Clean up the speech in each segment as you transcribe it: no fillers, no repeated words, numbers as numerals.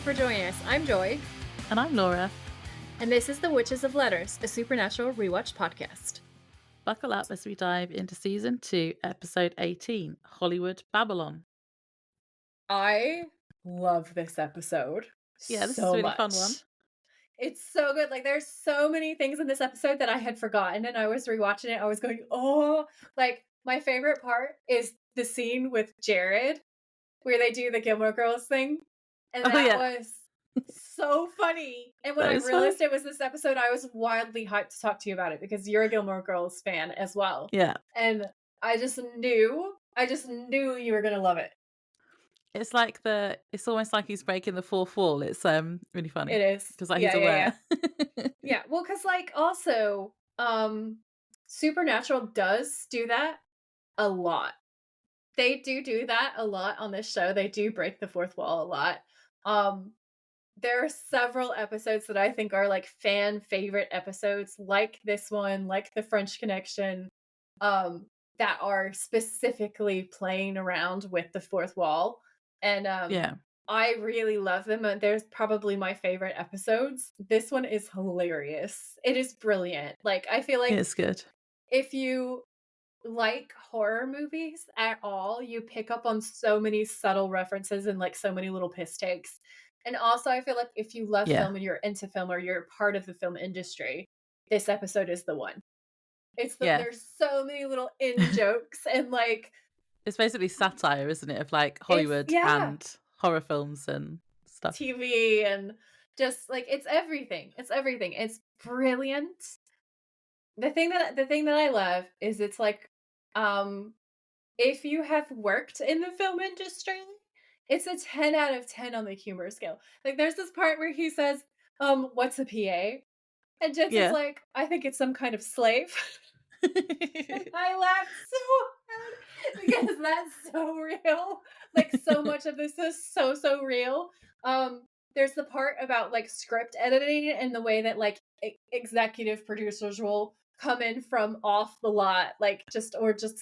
for joining us. I'm Joy. And I'm Laura. And this is The Witches of Letters, a supernatural rewatch podcast. Buckle up as we dive into Season 2, Episode 18, Hollywood Babylon. I love this episode Yeah, this so is a really much. fun one. It's so good. Like, there's so many things in this episode that I had forgotten, and I was rewatching it. I was going, oh, like, my favorite part is the scene with Jared where they do the Gilmore Girls thing. And that was so funny. And when I realized it was this episode, I was wildly hyped to talk to you about it because you're a Gilmore Girls fan as well. Yeah. And I just knew you were going to love it. It's like it's almost like he's breaking the fourth wall. It's really funny. It is. Because like, he's aware. Yeah. Well, because like also, Supernatural does do that a lot. They do that a lot on this show. They do break the fourth wall a lot. There are several episodes that I think are like fan favorite episodes, like this one, like the French Connection, that are specifically playing around with the fourth wall. And I really love them. And there's probably my favorite episodes. This one is hilarious. It is brilliant. Like, I feel like it's good. If you like horror movies at all, you pick up on so many subtle references and like so many little piss takes. And also I feel like if you love film and you're into film or you're part of the film industry, this episode is the one. There's so many little in jokes and like it's basically satire, isn't it, of like Hollywood and horror films and stuff, TV, and just like it's everything. It's brilliant. The thing that I love is it's like if you have worked in the film industry, it's a 10 out of 10 on the humor scale. Like, there's this part where he says, what's a PA? And Jensen's like, I think it's some kind of slave. I laughed so hard because that's so real. Like, so much of this is so real. There's the part about like script editing and the way that like executive producers will come in from off the lot, like or just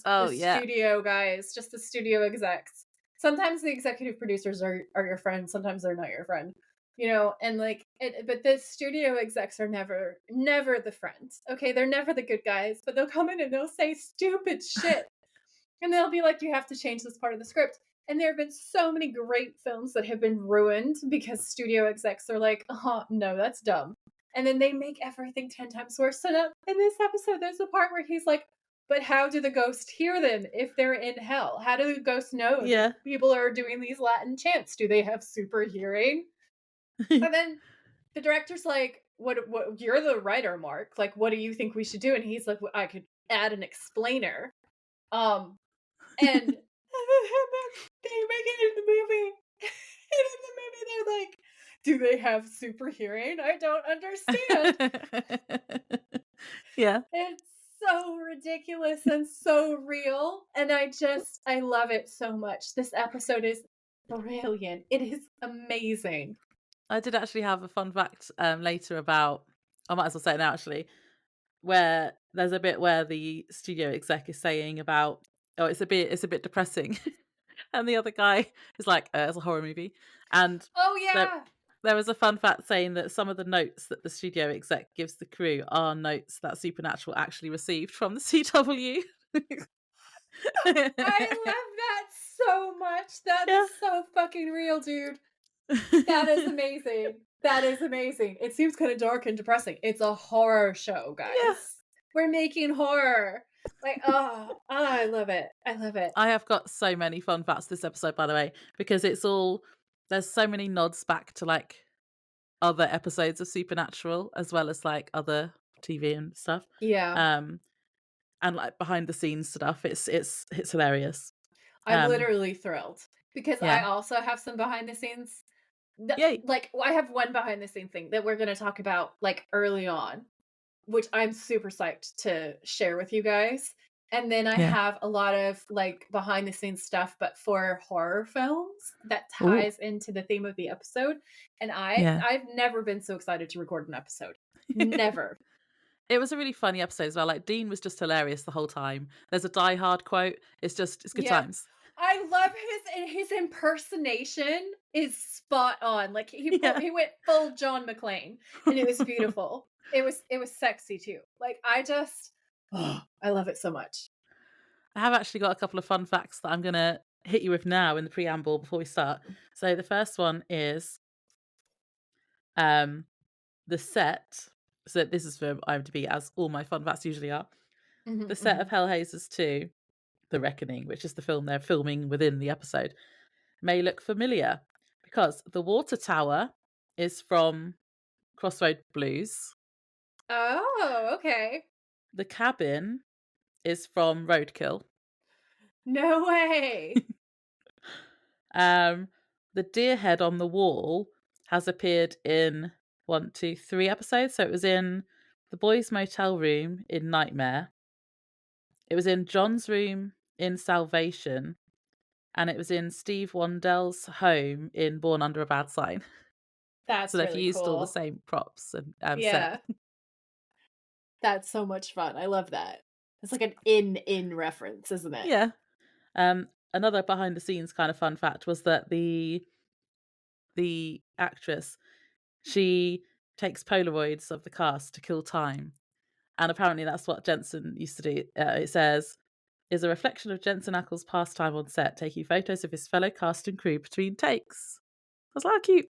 studio guys, just the studio execs. Sometimes the executive producers are your friend, sometimes they're not your friend, you know, and like but the studio execs are never the friends. Okay, they're never the good guys, but they'll come in and they'll say stupid shit. And they'll be like, you have to change this part of the script. And there have been so many great films that have been ruined because studio execs are like, oh, no, that's dumb. And then they make everything 10 times worse. So now, in this episode, there's a part where he's like, but how do the ghosts hear them if they're in hell? How do the ghosts know that people are doing these Latin chants? Do they have super hearing? And then the director's like, what you're the writer, Mark. Like, what do you think we should do? And he's like, well, I could add an explainer. And they make it in the movie. And in the movie, they're like, do they have super hearing? I don't understand. Yeah. It's so ridiculous and so real. And I love it so much. This episode is brilliant. It is amazing. I did actually have a fun fact later about, I might as well say it now actually, where there's a bit where the studio exec is saying about, oh, it's a bit depressing. And the other guy is like, it's a horror movie. And there was a fun fact saying that some of the notes that the studio exec gives the crew are notes that Supernatural actually received from the CW. I love that so much. That is so fucking real, dude. That is amazing. That is amazing. It seems kind of dark and depressing. It's a horror show, guys. Yes. We're making horror. Like, I love it. I love it. I have got so many fun facts this episode, by the way, because there's so many nods back to like other episodes of Supernatural as well as like other TV and stuff. Yeah. And like behind the scenes stuff. It's hilarious. I'm literally thrilled because I also have some behind the scenes. Like, I have one behind the scenes thing that we're going to talk about like early on, which I'm super psyched to share with you guys. And then I have a lot of like behind the scenes stuff, but for horror films that ties into the theme of the episode. And I've never been so excited to record an episode. Never. It was a really funny episode as well. Like, Dean was just hilarious the whole time. There's a Die Hard quote. It's good times. I love his impersonation is spot on. Like Yeah. he went full John McClane, and it was beautiful. It was sexy too. Like I love it so much. I have actually got a couple of fun facts that I'm gonna hit you with now in the preamble before we start. So the first one is um the set. So this is from IMDb, as all my fun facts usually are. The Mhm, set of mhm. Hellhaisers 2, The Reckoning, which is the film they're filming within the episode, may look familiar because the water tower is from Crossroad Blues. Oh, okay. The cabin is from Roadkill. No way. Um, the deer head on the wall has appeared in 1, 2, 3 episodes. So it was in the boys' motel room in Nightmare. It was in John's room in Salvation, and it was in Steve Wandell's home in Born Under a Bad Sign. So That's they've really used all the cool. same props and set. Yeah. That's so much fun. I love that. It's like an in reference, isn't it? Yeah. Another behind the scenes kind of fun fact was that the actress, she takes Polaroids of the cast to kill time. And apparently that's what Jensen used to do. It says, is a reflection of Jensen Ackles' pastime on set, taking photos of his fellow cast and crew between takes. I was like, cute.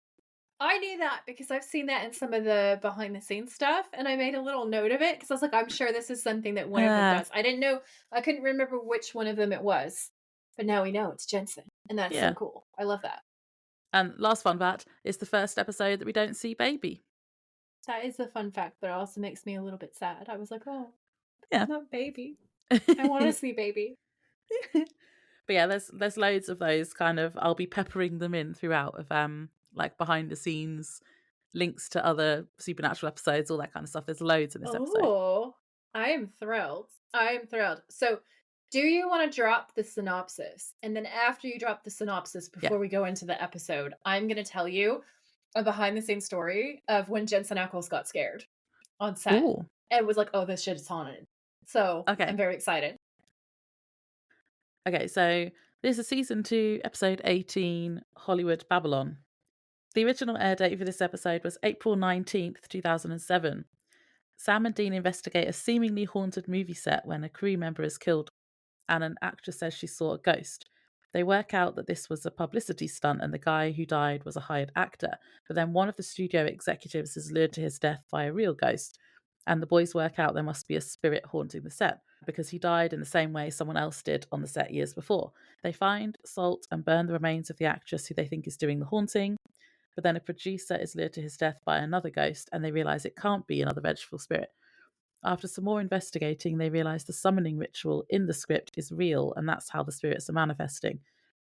I knew that because I've seen that in some of the behind the scenes stuff, and I made a little note of it because I was like, I'm sure this is something that one of them does. I didn't know, I couldn't remember which one of them it was, but now we know it's Jensen, and that's so Yeah. cool. I love that. And last fun fact, it's the first episode that we don't see Baby. That is a fun fact, but it also makes me a little bit sad. I was like, oh, Yeah. not baby. I want to see baby. But yeah, there's loads of those kind of, I'll be peppering them in throughout of like behind the scenes links to other supernatural episodes, all that kind of stuff. There's loads in this episode. Oh, I am thrilled. I am thrilled. So, do you want to drop the synopsis? And then after you drop the synopsis, Yeah. before we go into the episode, I'm going to tell you a behind the scenes story of when Jensen Ackles got scared on set Ooh. and was like, oh, this shit is haunted. So, I'm Okay. very excited. Okay, so this is season 2, episode 18, Hollywood Babylon. The original air date for this episode was April 19th, 2007. Sam and Dean investigate a seemingly haunted movie set when a crew member is killed and an actress says she saw a ghost. They work out that this was a publicity stunt and the guy who died was a hired actor, but then one of the studio executives is lured to his death by a real ghost, and the boys work out there must be a spirit haunting the set because he died in the same way someone else did on the set years before. They find, salt, and burn the remains of the actress who they think is doing the haunting, but then a producer is lured to his death by another ghost and they realise it can't be another vengeful spirit. After some more investigating, they realise the summoning ritual in the script is real, and that's how the spirits are manifesting.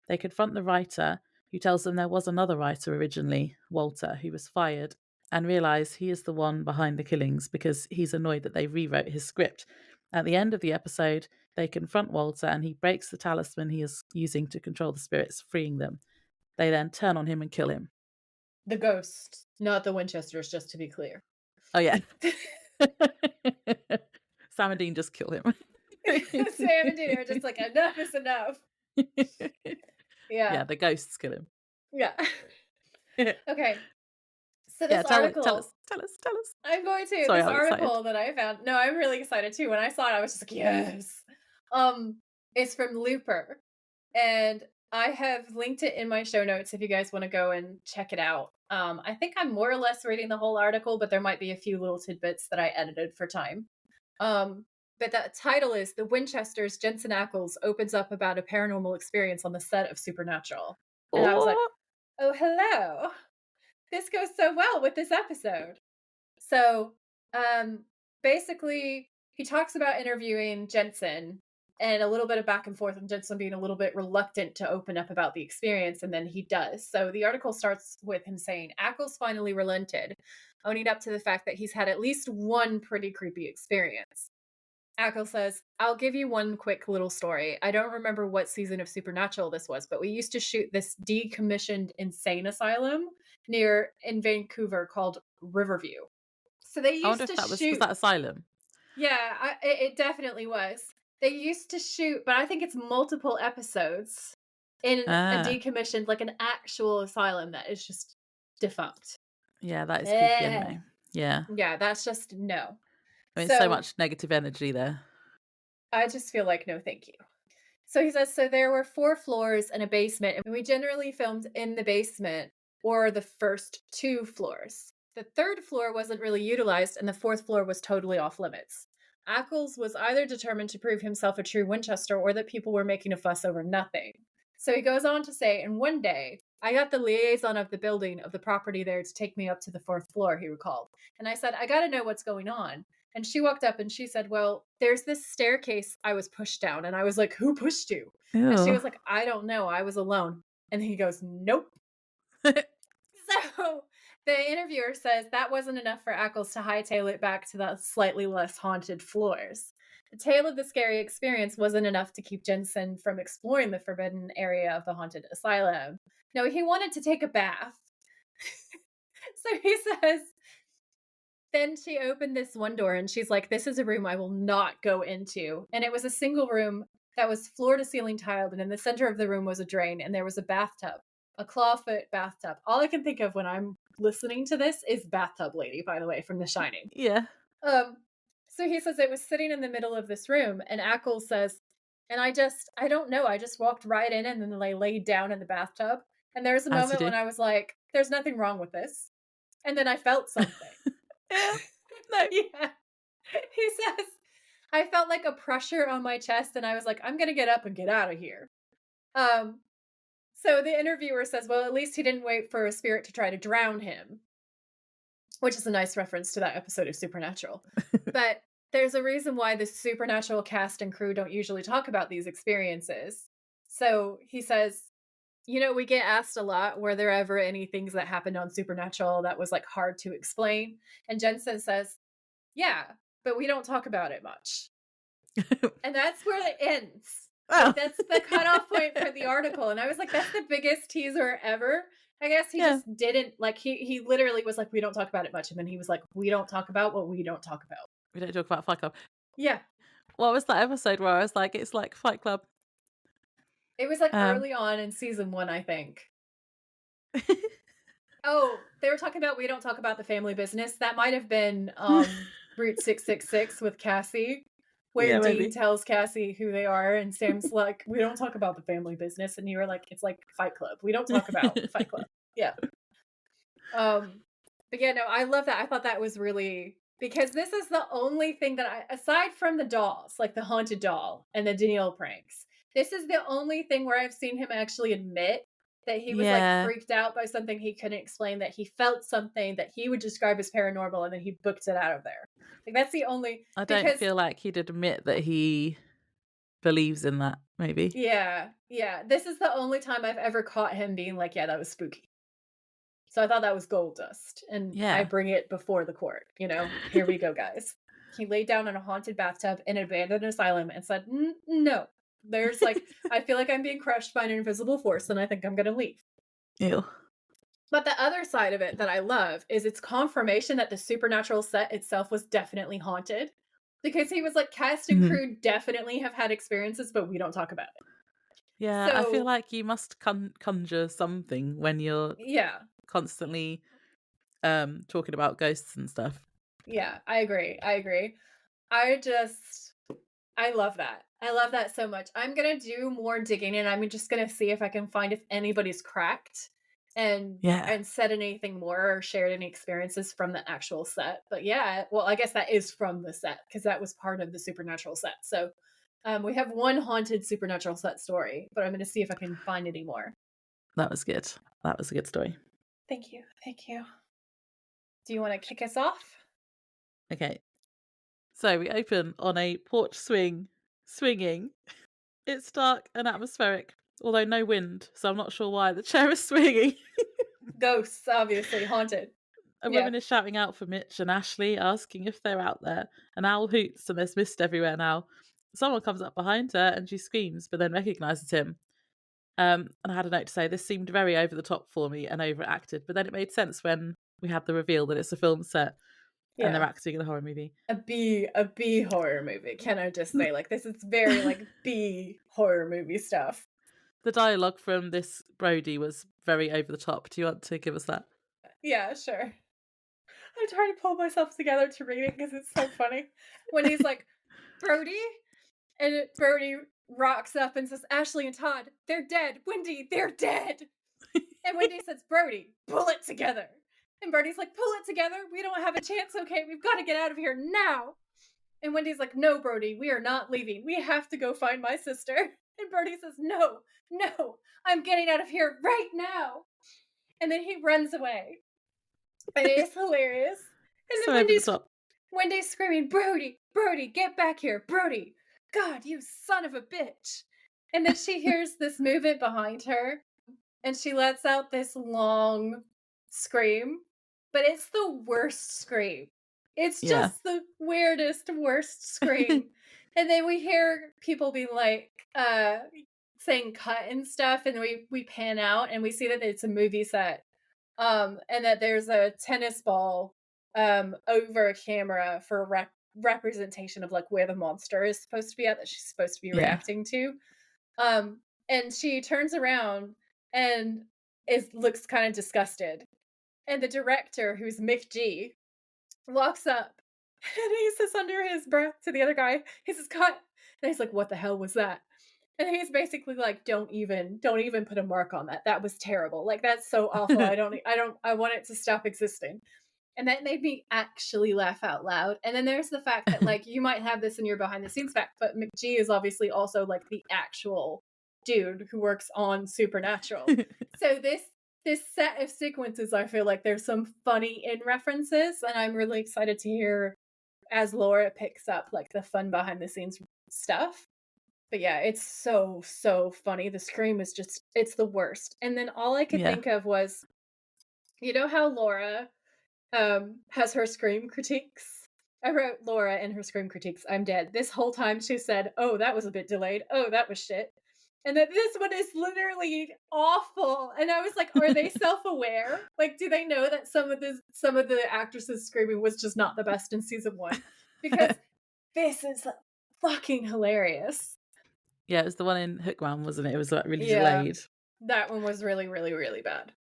They confront the writer, who tells them there was another writer originally, Walter, who was fired, and realise he is the one behind the killings because he's annoyed that they rewrote his script. At the end of the episode, they confront Walter and he breaks the talisman he is using to control the spirits, freeing them. They then turn on him and kill him. The ghost, not the Winchesters, just to be clear. Oh, yeah. Sam and Dean just kill him. Sam and Dean are just like, enough is enough. Yeah, Yeah. the ghosts kill him. Yeah. Okay. So Yeah, this article, tell us. I'm going to Sorry, this I'm article excited. that I found. No, I'm really excited too. When I saw it, I was just like, yes. It's from Looper, and I have linked it in my show notes if you guys want to go and check it out. I think I'm more or less reading the whole article, but there might be a few little tidbits that I edited for time. But the title is "The Winchesters' Jensen Ackles opens up about a paranormal experience on the set of Supernatural," and I was like, Oh, "Oh, hello! This goes so well with this episode." So, basically, he talks about interviewing Jensen and a little bit of back and forth, and Jensen being a little bit reluctant to open up about the experience, and then he does. So the article starts with him saying, Ackles finally relented, owning up to the fact that he's had at least one pretty creepy experience. Ackles says, I'll give you one quick little story. I don't remember what season of Supernatural this was, but we used to shoot this decommissioned insane asylum in Vancouver called Riverview. So they I wonder used if to that was shoot. that Asylum? Yeah, it definitely was. They used to shoot, but I think it's multiple episodes. in a Ah, decommissioned, like, an actual asylum that is just defunct. yeah, that is creepy Eh. anyway. Yeah. Yeah, that's just no. I mean, so So, much negative energy there. I just feel like, "No, thank you." So he says, so there were 4 floors and a basement, and we generally filmed in the basement or the first 2 floors. The 3rd floor wasn't really utilized, and the 4th floor was totally off limits. Ackles was either determined to prove himself a true Winchester or that people were making a fuss over nothing. So he goes on to say, and one day, I got the liaison of the building of the property there to take me up to the 4th floor, he recalled. And I said, I got to know what's going on. And she walked up and she said, well, there's this staircase I was pushed down. And I was like, who pushed you? And she Ew. was like, I don't know. I was alone. And he goes, nope. So the interviewer says that wasn't enough for Ackles to hightail it back to the slightly less haunted floors. The tale of the scary experience wasn't enough to keep Jensen from exploring the forbidden area of the haunted asylum. No, he wanted to take a bath. So he says, then she opened this one door and she's like, this is a room I will not go into. And it was a single room that was floor to ceiling tiled. And in the center of the room was a drain and there was a bathtub, a clawfoot bathtub. All I can think of when I'm listening to this is Bathtub Lady, by the way, from The Shining. Yeah. Um, so he says it was sitting in the middle of this room. And Ackles says, and I don't know. I just walked right in and then I laid down in the bathtub. And there was a As you moment do. when I was like, there's nothing wrong with this. And then I felt something. Yeah. No. Yeah. He says, I felt like a pressure on my chest and I was like, I'm going to get up and get out of here. Um, so the interviewer says, well, at least he didn't wait for a spirit to try to drown him, which is a nice reference to that episode of Supernatural. But there's a reason why the Supernatural cast and crew don't usually talk about these experiences. So he says, you know, we get asked a lot, were there ever any things that happened on Supernatural that was like hard to explain? And Jensen says, yeah, but we don't talk about it much. And that's where it ends. Oh. Like, that's the cutoff point for the article. And I was like, that's the biggest teaser ever. I guess he Yeah. just didn't, like, he literally was like, we don't talk about it much. And then he was like, we don't talk about what we don't talk about. We don't talk about Fight Club. Yeah. What was that episode where I was like, it's like Fight Club? It was like early on in season 1, I think. Oh, they were talking about we don't talk about the family business. That might have been Route 666 with Cassie, where Yeah, Dean maybe. tells Cassie who they are, and Sam's like, we don't talk about the family business. And you were like, it's like Fight Club. We don't talk about Fight Club. Yeah. But yeah, no, I love that. I thought that was really, because this is the only thing that I, aside from the dolls, like the haunted doll and the Danielle pranks, this is the only thing where I've seen him actually admit that he was like Yeah. freaked out by something he couldn't explain, that he felt something that he would describe as paranormal, and then he booked it out of there. Like, that's the only, I don't feel like he'd admit that he believes in that, maybe. yeah. This is the only time I've ever caught him being like, yeah, that was spooky. So I thought that was gold dust. And Yeah. I bring it before the court, you know? Here we go, guys. He laid down in a haunted bathtub in an abandoned asylum and said, no. There's like, I feel like I'm being crushed by an invisible force and I think I'm going to leave. Ew. But the other side of it that I love is its confirmation that the Supernatural set itself was definitely haunted. Because he was like, cast and crew definitely have had experiences, but we don't talk about it. Yeah, I feel So, like you must conjure something when you're yeah. constantly talking about ghosts and stuff. Yeah, I agree. I love that. I love that so much. I'm going to do more digging and I'm just going to see if I can find if anybody's cracked and said anything more or shared any experiences from the actual set. But yeah, well, I guess that is from the set because that was part of the Supernatural set. So we have one haunted Supernatural set story, but I'm going to see if I can find any more. That was good. That was a good story. Thank you. Do you want to kick us off? Okay. So we open on a porch swinging. It's dark and atmospheric, although no wind, so I'm not sure why the chair is swinging. Ghosts, obviously, haunted. A woman is shouting out for Mitch and Ashley, asking if they're out there. An owl hoots and there's mist everywhere now. Someone comes up behind her and she screams, but then recognises him. And I had a note to say, this seemed very over the top for me and overacted, but then it made sense when we had the reveal that it's a film set and they're acting in a horror movie. A B horror movie. Can I just say, like, this is very like B horror movie stuff. the dialogue from this Brody was very over the top. Do you want to give us that? Yeah, sure. I'm trying to pull myself together to read it because it's so funny. When he's like, Brody? And Brody rocks up and says, Ashley and Todd, they're dead. Wendy, they're dead. And Wendy says, Brody, pull it together. And Brody's like, pull it together? We don't have a chance, okay? We've got to get out of here now. And Wendy's like, no, Brody, we are not leaving. We have to go find my sister. And Brody says, no, I'm getting out of here right now. And then he runs away. And it is hilarious. And So then over the top. Wendy's screaming, Brody, get back here, Brody. God, you son of a bitch. And then she hears this movement behind her, and she lets out this long scream, but it's the worst scream. It's just the weirdest, worst scream. And then we hear people be like, saying cut and stuff, and we pan out and we see that it's a movie set. And that there's a tennis ball over a camera for representation of like where the monster is supposed to be at, that she's supposed to be reacting to. And she turns around and looks kind of disgusted. And the director, who's Mick G, walks up and he says under his breath to the other guy, he says, cut. And he's like, what the hell was that? And he's basically like, don't even put a mark on that. That was terrible. Like, that's so awful. I want it to stop existing. And that made me actually laugh out loud. And then there's the fact that, like, you might have this in your behind the scenes fact, but McGee is obviously also like the actual dude who works on Supernatural. So this set of sequences, I feel like there's some funny in references, and I'm really excited to hear as Laura picks up like the fun behind the scenes stuff. But yeah, it's so funny. The scream is just, it's the worst. And then all I could think of was, you know how Laura has her scream critiques? I wrote Laura in her scream critiques, I'm dead. This whole time she said, oh, that was a bit delayed. Oh, that was shit. And then this one is literally awful. And I was like, are they self-aware? Like, do they know that some of the actresses screaming was just not the best in season 1? Because this is fucking hilarious. Yeah, it was the one in Hookman, wasn't it? It was like really delayed. That one was really, really, really bad.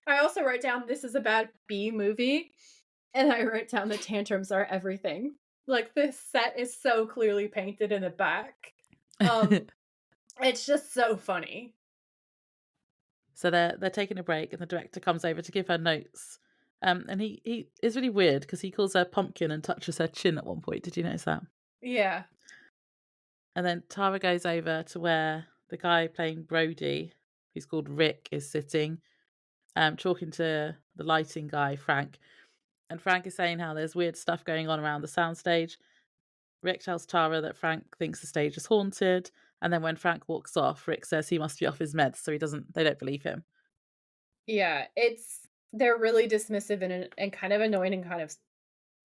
I also wrote down, this is a bad B movie. And I wrote down, the tantrums are everything. Like, this set is so clearly painted in the back. It's just so funny. So they're taking a break, and the director comes over to give her notes. And he is really weird because he calls her pumpkin and touches her chin at one point. Did you notice that? Yeah. And then Tara goes over to where the guy playing Brody, who's called Rick, is sitting, talking to the lighting guy, Frank. And Frank is saying how there's weird stuff going on around the soundstage. Rick tells Tara that Frank thinks the stage is haunted. And then when Frank walks off, Rick says he must be off his meds, so they don't believe him. Yeah, they're really dismissive and kind of annoying, and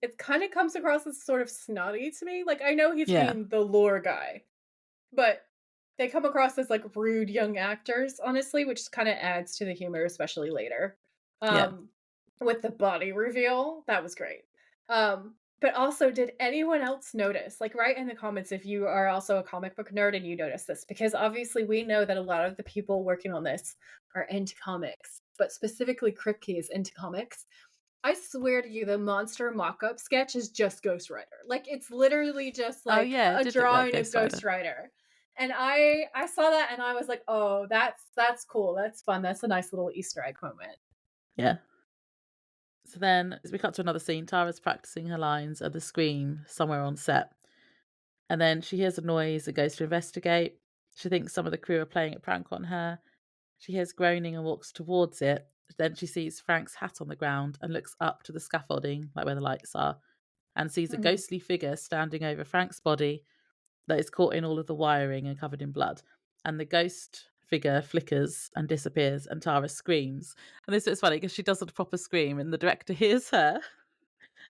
it kind of comes across as sort of snotty to me. Like, I know he's being the lore guy, but they come across as like rude young actors, honestly, which kind of adds to the humor, especially later. With the body reveal, that was great. But also, did anyone else notice? Like, write in the comments if you are also a comic book nerd and you notice this, because obviously we know that a lot of the people working on this are into comics, but specifically Kripke is into comics. I swear to you, the monster mock-up sketch is just Ghost Rider. Like, it's literally just like a drawing of Ghost Rider. And I saw that and I was like, oh, that's cool. That's fun. That's a nice little Easter egg moment. Yeah. So then, as we cut to another scene, Tara's practicing her lines at the scream somewhere on set. And then she hears a noise and goes to investigate. She thinks some of the crew are playing a prank on her. She hears groaning and walks towards it. Then she sees Frank's hat on the ground and looks up to the scaffolding, like where the lights are, and sees a ghostly figure standing over Frank's body that is caught in all of the wiring and covered in blood. And the ghost figure flickers and disappears, and Tara screams. And this is funny because she does a proper scream, and the director hears her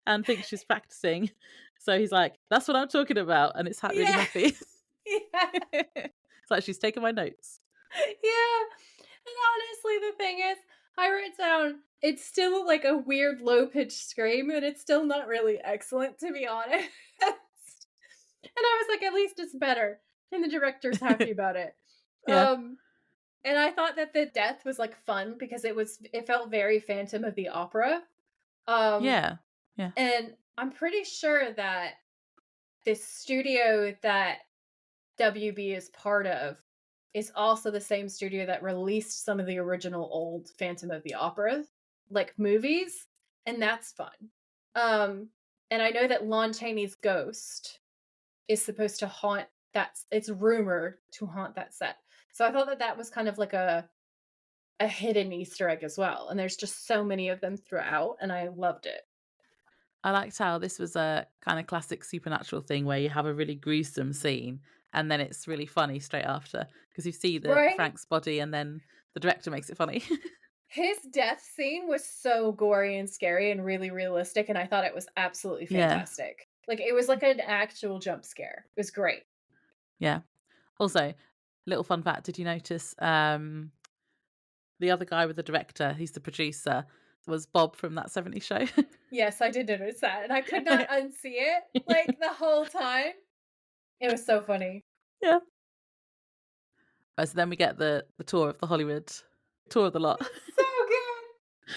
and thinks she's practicing. So he's like, that's what I'm talking about. And it's really happy. It's like, she's taking my notes. Yeah. And honestly, the thing is, I wrote down, it's still like a weird low-pitched scream, and it's still not really excellent, to be honest. And I was like, at least it's better. And the director's happy about it. And I thought that the death was, like, fun because it felt very Phantom of the Opera. Um, Yeah. Yeah. and I'm pretty sure that this studio that WB is part of is also the same studio that released some of the original old Phantom of the Opera, like, movies, and that's fun. Um, and I know that Lon Chaney's ghost is supposed to haunt it's rumored to haunt that set. So I thought that that was kind of like a hidden Easter egg as well, and there's just so many of them throughout, and I loved it. I liked how this was a kind of classic supernatural thing where you have a really gruesome scene and then it's really funny straight after because you see the Right? Frank's body and then the director makes it funny. His death scene was so gory and scary and really realistic, and I thought it was absolutely Yeah. fantastic. Like, it was like an actual jump scare. It was great. Yeah. Also, little fun fact, did you notice the other guy with the director, he's the producer, was Bob from that 70s show? Yes, I did notice that, and I could not unsee it, like, the whole time. It was so funny. Yeah. So then we get the tour of the Hollywood tour of the lot. It's so good.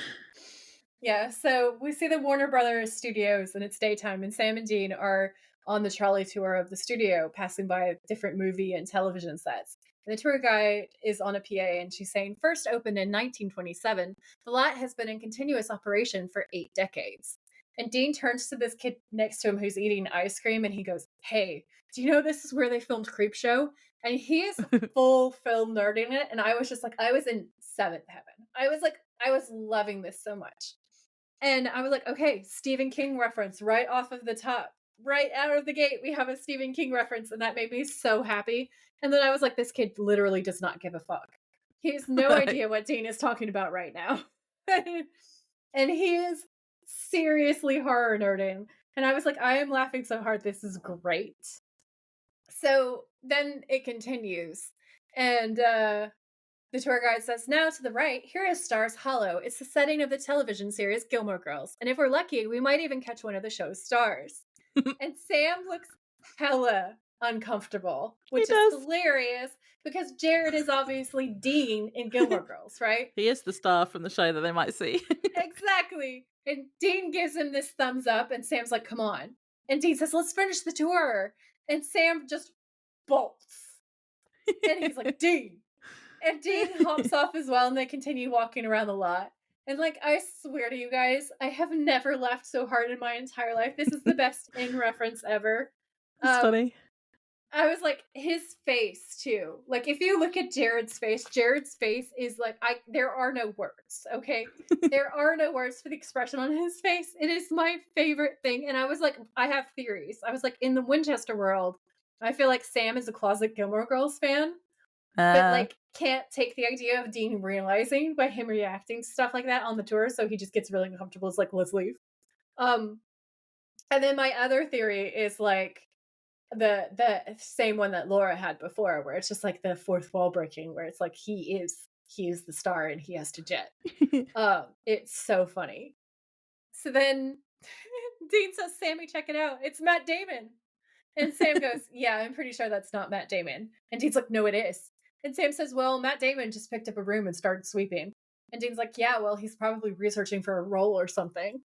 Yeah, so we see the Warner Brothers studios and it's daytime, and Sam and Dean are on the trolley tour of the studio, passing by different movie and television sets. And the tour guide is on a PA and she's saying, first opened in 1927, the lot has been in continuous operation for 8 decades. And Dean turns to this kid next to him who's eating ice cream and he goes, hey, do you know this is where they filmed Creepshow? And he is full film nerding it. And I was just like, I was in seventh heaven. I was loving this so much. And I was like, okay, Stephen King reference right off of the top. Right out of the gate, we have a Stephen King reference, and that made me so happy. And then I was like, this kid literally does not give a fuck. He has no Right. idea what Dean is talking about right now. And he is seriously horror nerding. And I was like, I am laughing so hard. This is great. So then it continues. And the tour guide says, now to the right, here is Stars Hollow. It's the setting of the television series Gilmore Girls. And if we're lucky, we might even catch one of the show's stars. And Sam looks hella uncomfortable, He which is does. hilarious because Jared is obviously Dean in Gilmore Girls, right? He is the star from the show that they might see. Exactly. And Dean gives him this thumbs up, and Sam's like, come on. And Dean says, let's finish the tour. And Sam just bolts. And he's like, Dean. And Dean hops off as well, and they continue walking around the lot. And like, I swear to you guys, I have never laughed so hard in my entire life. This is the best in reference ever. It's Um, funny. I was like, his face too. Like, if you look at Jared's face is like, there are no words, okay? There are no words for the expression on his face. It is my favorite thing. And I was like, I have theories. I was like, in the Winchester world, I feel like Sam is a closet Gilmore Girls fan but Uh, like can't take the idea of Dean realizing by him reacting to stuff like that on the tour, so he just gets really uncomfortable. It's like, let's leave. Um, and then my other theory is like the same one that Laura had before, where it's just like the fourth wall breaking, where it's like he is the star and he has to jet. It's so funny. So then Dean says, Sammy, check it out. It's Matt Damon. And Sam goes, yeah, I'm pretty sure that's not Matt Damon. And Dean's like, no, it is. And Sam says, well, Matt Damon just picked up a broom and started sweeping. And Dean's like, yeah, well, he's probably researching for a role or something.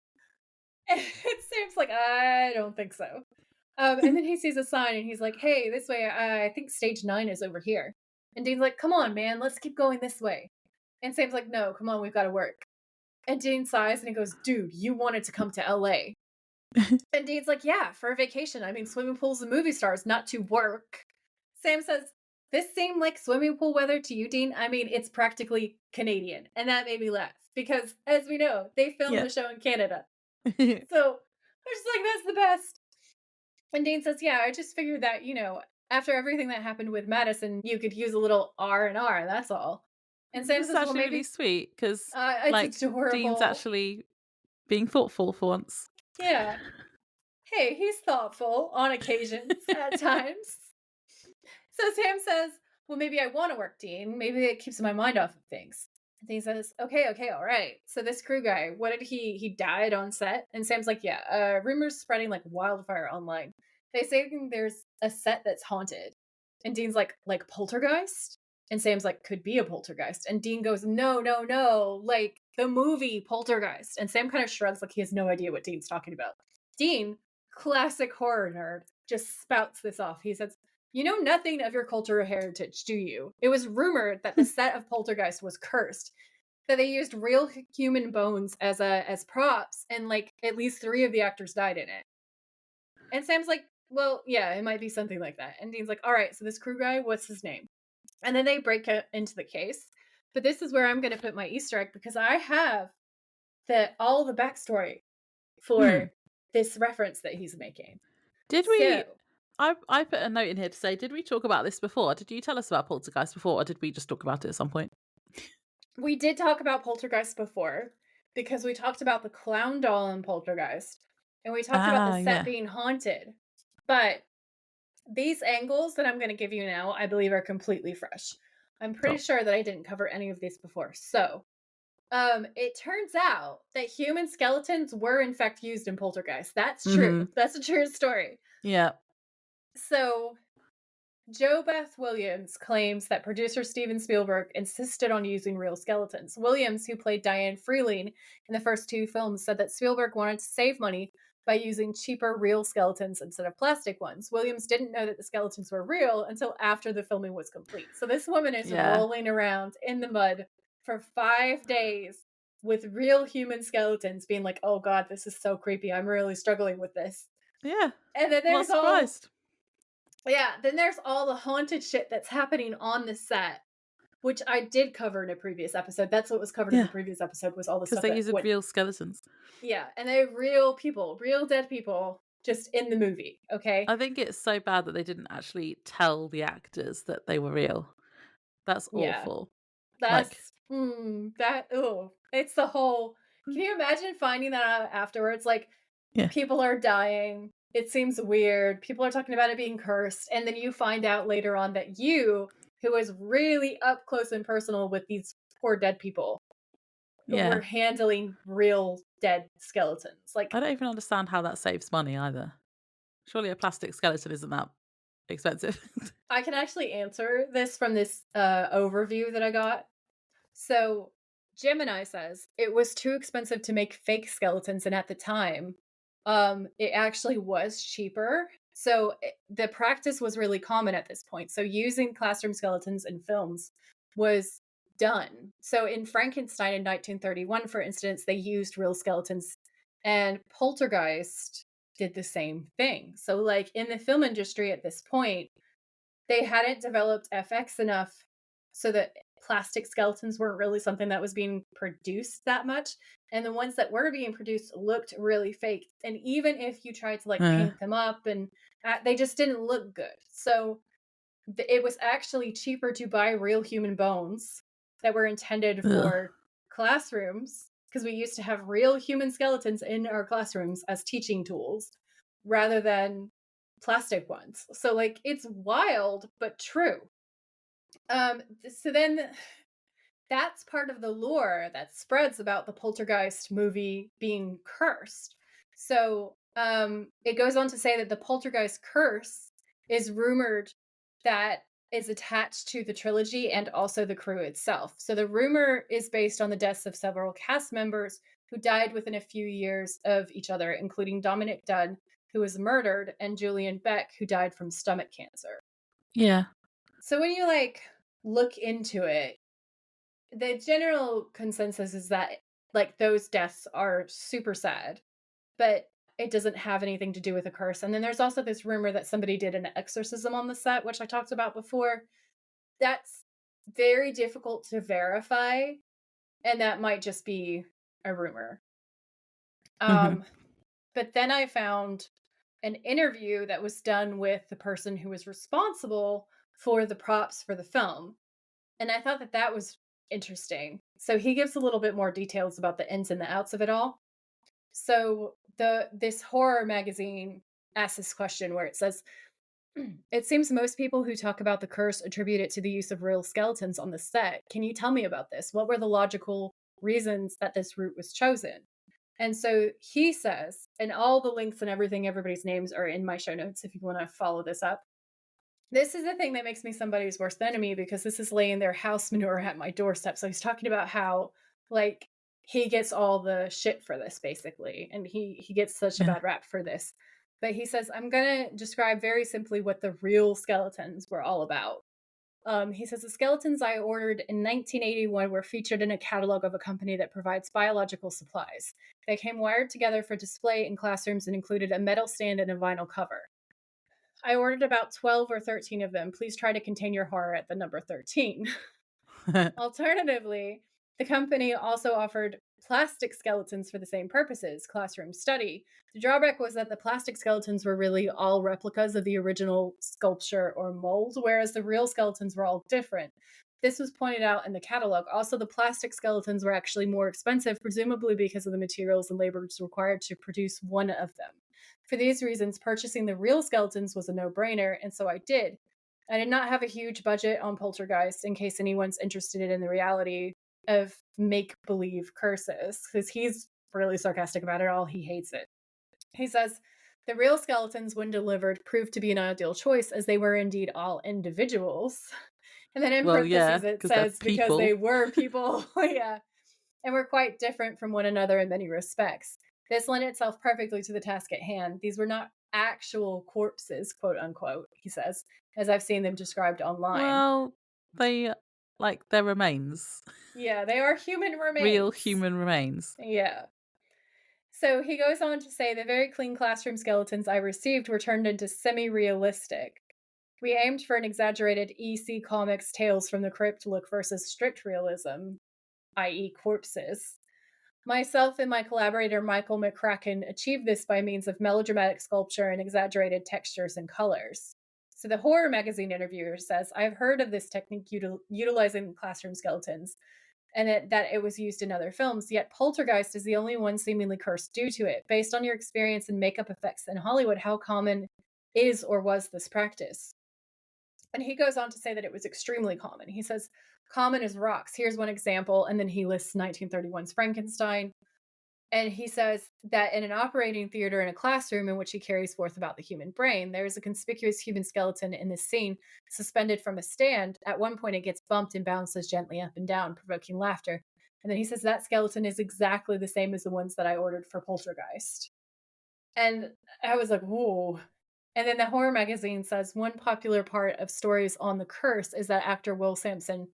And Sam's like, I don't think so. And then he sees a sign and he's like, hey, this way, I think stage 9 is over here. And Dean's like, come on, man, let's keep going this way. And Sam's like, no, come on, we've got to work. And Dean sighs and he goes, dude, you wanted to come to LA. And Dean's like, yeah, for a vacation. I mean, swimming pools and movie stars, not to work. Sam says, this seemed like swimming pool weather to you, Dean? I mean, it's practically Canadian. And that made me laugh because, as we know, they filmed yeah. the show in Canada. So I was just like, that's the best. And Dean says, yeah, I just figured that, after everything that happened with Madison, you could use a little R&R, that's all. And Sam It's says, well, actually maybe really sweet because, it's like, adorable. Dean's actually being thoughtful for once. Yeah. Hey, he's thoughtful on occasions at times. So Sam says, well, maybe I want to work, Dean. Maybe it keeps my mind off of things. And Dean says, okay, all right. So this crew guy, what did he died on set? And Sam's like, yeah, rumors spreading like wildfire online. They say there's a set that's haunted. And Dean's like Poltergeist? And Sam's like, could be a poltergeist. And Dean goes, no, no, no, like the movie Poltergeist. And Sam kind of shrugs like he has no idea what Dean's talking about. Dean, classic horror nerd, just spouts this off. He says, you know nothing of your cultural heritage, do you? It was rumored that the set of Poltergeist was cursed, that they used real human bones as props, and like at least 3 of the actors died in it. And Sam's like, well, yeah, it might be something like that. And Dean's like, all right, so this crew guy, what's his name? And then they break into the case. But this is where I'm going to put my Easter egg, because I have all the backstory Hmm. for this reference that he's making. Did So we? I put a note in here to say, did we talk about this before? Did you tell us about Poltergeist before, or did we just talk about it at some point? we did talk about Poltergeist before, because we talked about the clown doll in Poltergeist, and we talked about the set Yeah. being haunted. But these angles that I'm going to give you now, I believe, are completely fresh. I'm pretty Cool. sure that I didn't cover any of these before. So, it turns out that human skeletons were in fact used in Poltergeist. That's true. Mm-hmm. That's a true story. Yeah. So, Jo Beth Williams claims that producer Steven Spielberg insisted on using real skeletons. Williams, who played Diane Freeling in the first 2 films, said that Spielberg wanted to save money by using cheaper real skeletons instead of plastic ones. Williams didn't know that the skeletons were real until after the filming was complete. So this woman is Yeah. rolling around in the mud for 5 days with real human skeletons, being like, oh God, this is so creepy. I'm really struggling with this. Yeah. And then I'm not there's all surprised. then there's all the haunted shit that's happening on the set, which I did cover in a previous episode. That's what was covered in the Yeah. previous episode, was all the Because stuff they that use went. real skeletons. Yeah, and they're real people, real dead people, just in the movie. Okay. I think it's so bad that they didn't actually tell the actors that they were real. That's Yeah, awful. Like, it's the whole. mm, Can you imagine finding that out afterwards? Like, yeah. people are dying. It seems weird. People are talking about it being cursed, and then you find out later on that you, who was really up close and personal with these poor dead people, Yeah. were handling real dead skeletons. Like, I don't even understand how that saves money either. Surely a plastic skeleton isn't that expensive. I can actually answer this from this overview that I got. So, Gemini says it was too expensive to make fake skeletons, and at the time, it actually was cheaper. So the practice was really common at this point. So using classroom skeletons in films was done. So in Frankenstein in 1931, for instance, they used real skeletons, and Poltergeist did the same thing. So like in the film industry at this point, they hadn't developed FX enough so that plastic skeletons weren't really something that was being produced that much. And the ones that were being produced looked really fake. And even if you tried to like Uh, paint them up, and they just didn't look good. So it was actually cheaper to buy real human bones that were intended ugh. for classrooms, because we used to have real human skeletons in our classrooms as teaching tools rather than plastic ones. So like it's wild but true. So then that's part of the lore that spreads about the Poltergeist movie being cursed. So it goes on to say that the Poltergeist curse is rumored that is attached to the trilogy and also the crew itself. So the rumor is based on the deaths of several cast members who died within a few years of each other, including Dominic Dunn, who was murdered, and Julian Beck, who died from stomach cancer. Yeah. So when you like look into it, the general consensus is that like those deaths are super sad, but it doesn't have anything to do with a curse. And then there's also this rumor that somebody did an exorcism on the set, which I talked about before. That's very difficult to verify, and that might just be a rumor. Hmm. But then I found an interview that was done with the person who was responsible for the props for the film. And I thought that that was interesting. So he gives a little bit more details about the ins and the outs of it all. So this horror magazine asks this question where it says, it seems most people who talk about the curse attribute it to the use of real skeletons on the set. Can you tell me about this? What were the logical reasons that this route was chosen? And so he says, and all the links and everything, everybody's names are in my show notes if you want to follow this up. This is the thing that makes me somebody's worst enemy because this is laying their house manure at my doorstep. So he's talking about how, like, he gets all the shit for this basically, and he gets such a Yeah. bad rap for this. But he says, I'm gonna describe very simply what the real skeletons were all about. He says the skeletons I ordered in 1981 were featured in a catalog of a company that provides biological supplies. They came wired together for display in classrooms and included a metal stand and a vinyl cover. I ordered about 12 or 13 of them. Please try to contain your horror at the number 13. Alternatively, the company also offered plastic skeletons for the same purposes, classroom study. The drawback was that the plastic skeletons were really all replicas of the original sculpture or mold, whereas the real skeletons were all different. This was pointed out in the catalog. Also, the plastic skeletons were actually more expensive, presumably because of the materials and labors required to produce one of them. For these reasons, purchasing the real skeletons was a no brainer, and so I did. I did not have a huge budget on Poltergeist in case anyone's interested in the reality of make believe curses, because he's really sarcastic about it all. He hates it. He says, the real skeletons, when delivered, proved to be an ideal choice as they were indeed all individuals. And then in Well, yeah, parentheses, it because they're says, because they people. were people. Yeah, and were quite different from one another in many respects. This lent itself perfectly to the task at hand. These were not actual corpses, quote unquote, he says, as I've seen them described online. Well, they like their remains, Yeah, they are human real remains. human remains. Yeah. So he goes on to say the very clean classroom skeletons I received were turned into semi realistic. We aimed for an exaggerated EC Comics Tales from the Crypt look versus strict realism, i.e., corpses. Myself and my collaborator Michael McCracken achieved this by means of melodramatic sculpture and exaggerated textures and colors. So the horror magazine interviewer says, I've heard of this technique utilizing classroom skeletons and that it was used in other films, yet Poltergeist is the only one seemingly cursed due to it. Based on your experience in makeup effects in Hollywood, how common is or was this practice? And he goes on to say that it was extremely common. He says, common as rocks. Here's one example. And then he lists 1931's Frankenstein. And he says that in an operating theater in a classroom in which he carries forth about the human brain, there is a conspicuous human skeleton in this scene suspended from a stand. At one point, it gets bumped and bounces gently up and down, provoking laughter. And then he says that skeleton is exactly the same as the ones that I ordered for Poltergeist. And I was like, whoa. And then the horror magazine says one popular part of stories on the curse is that actor Will Sampson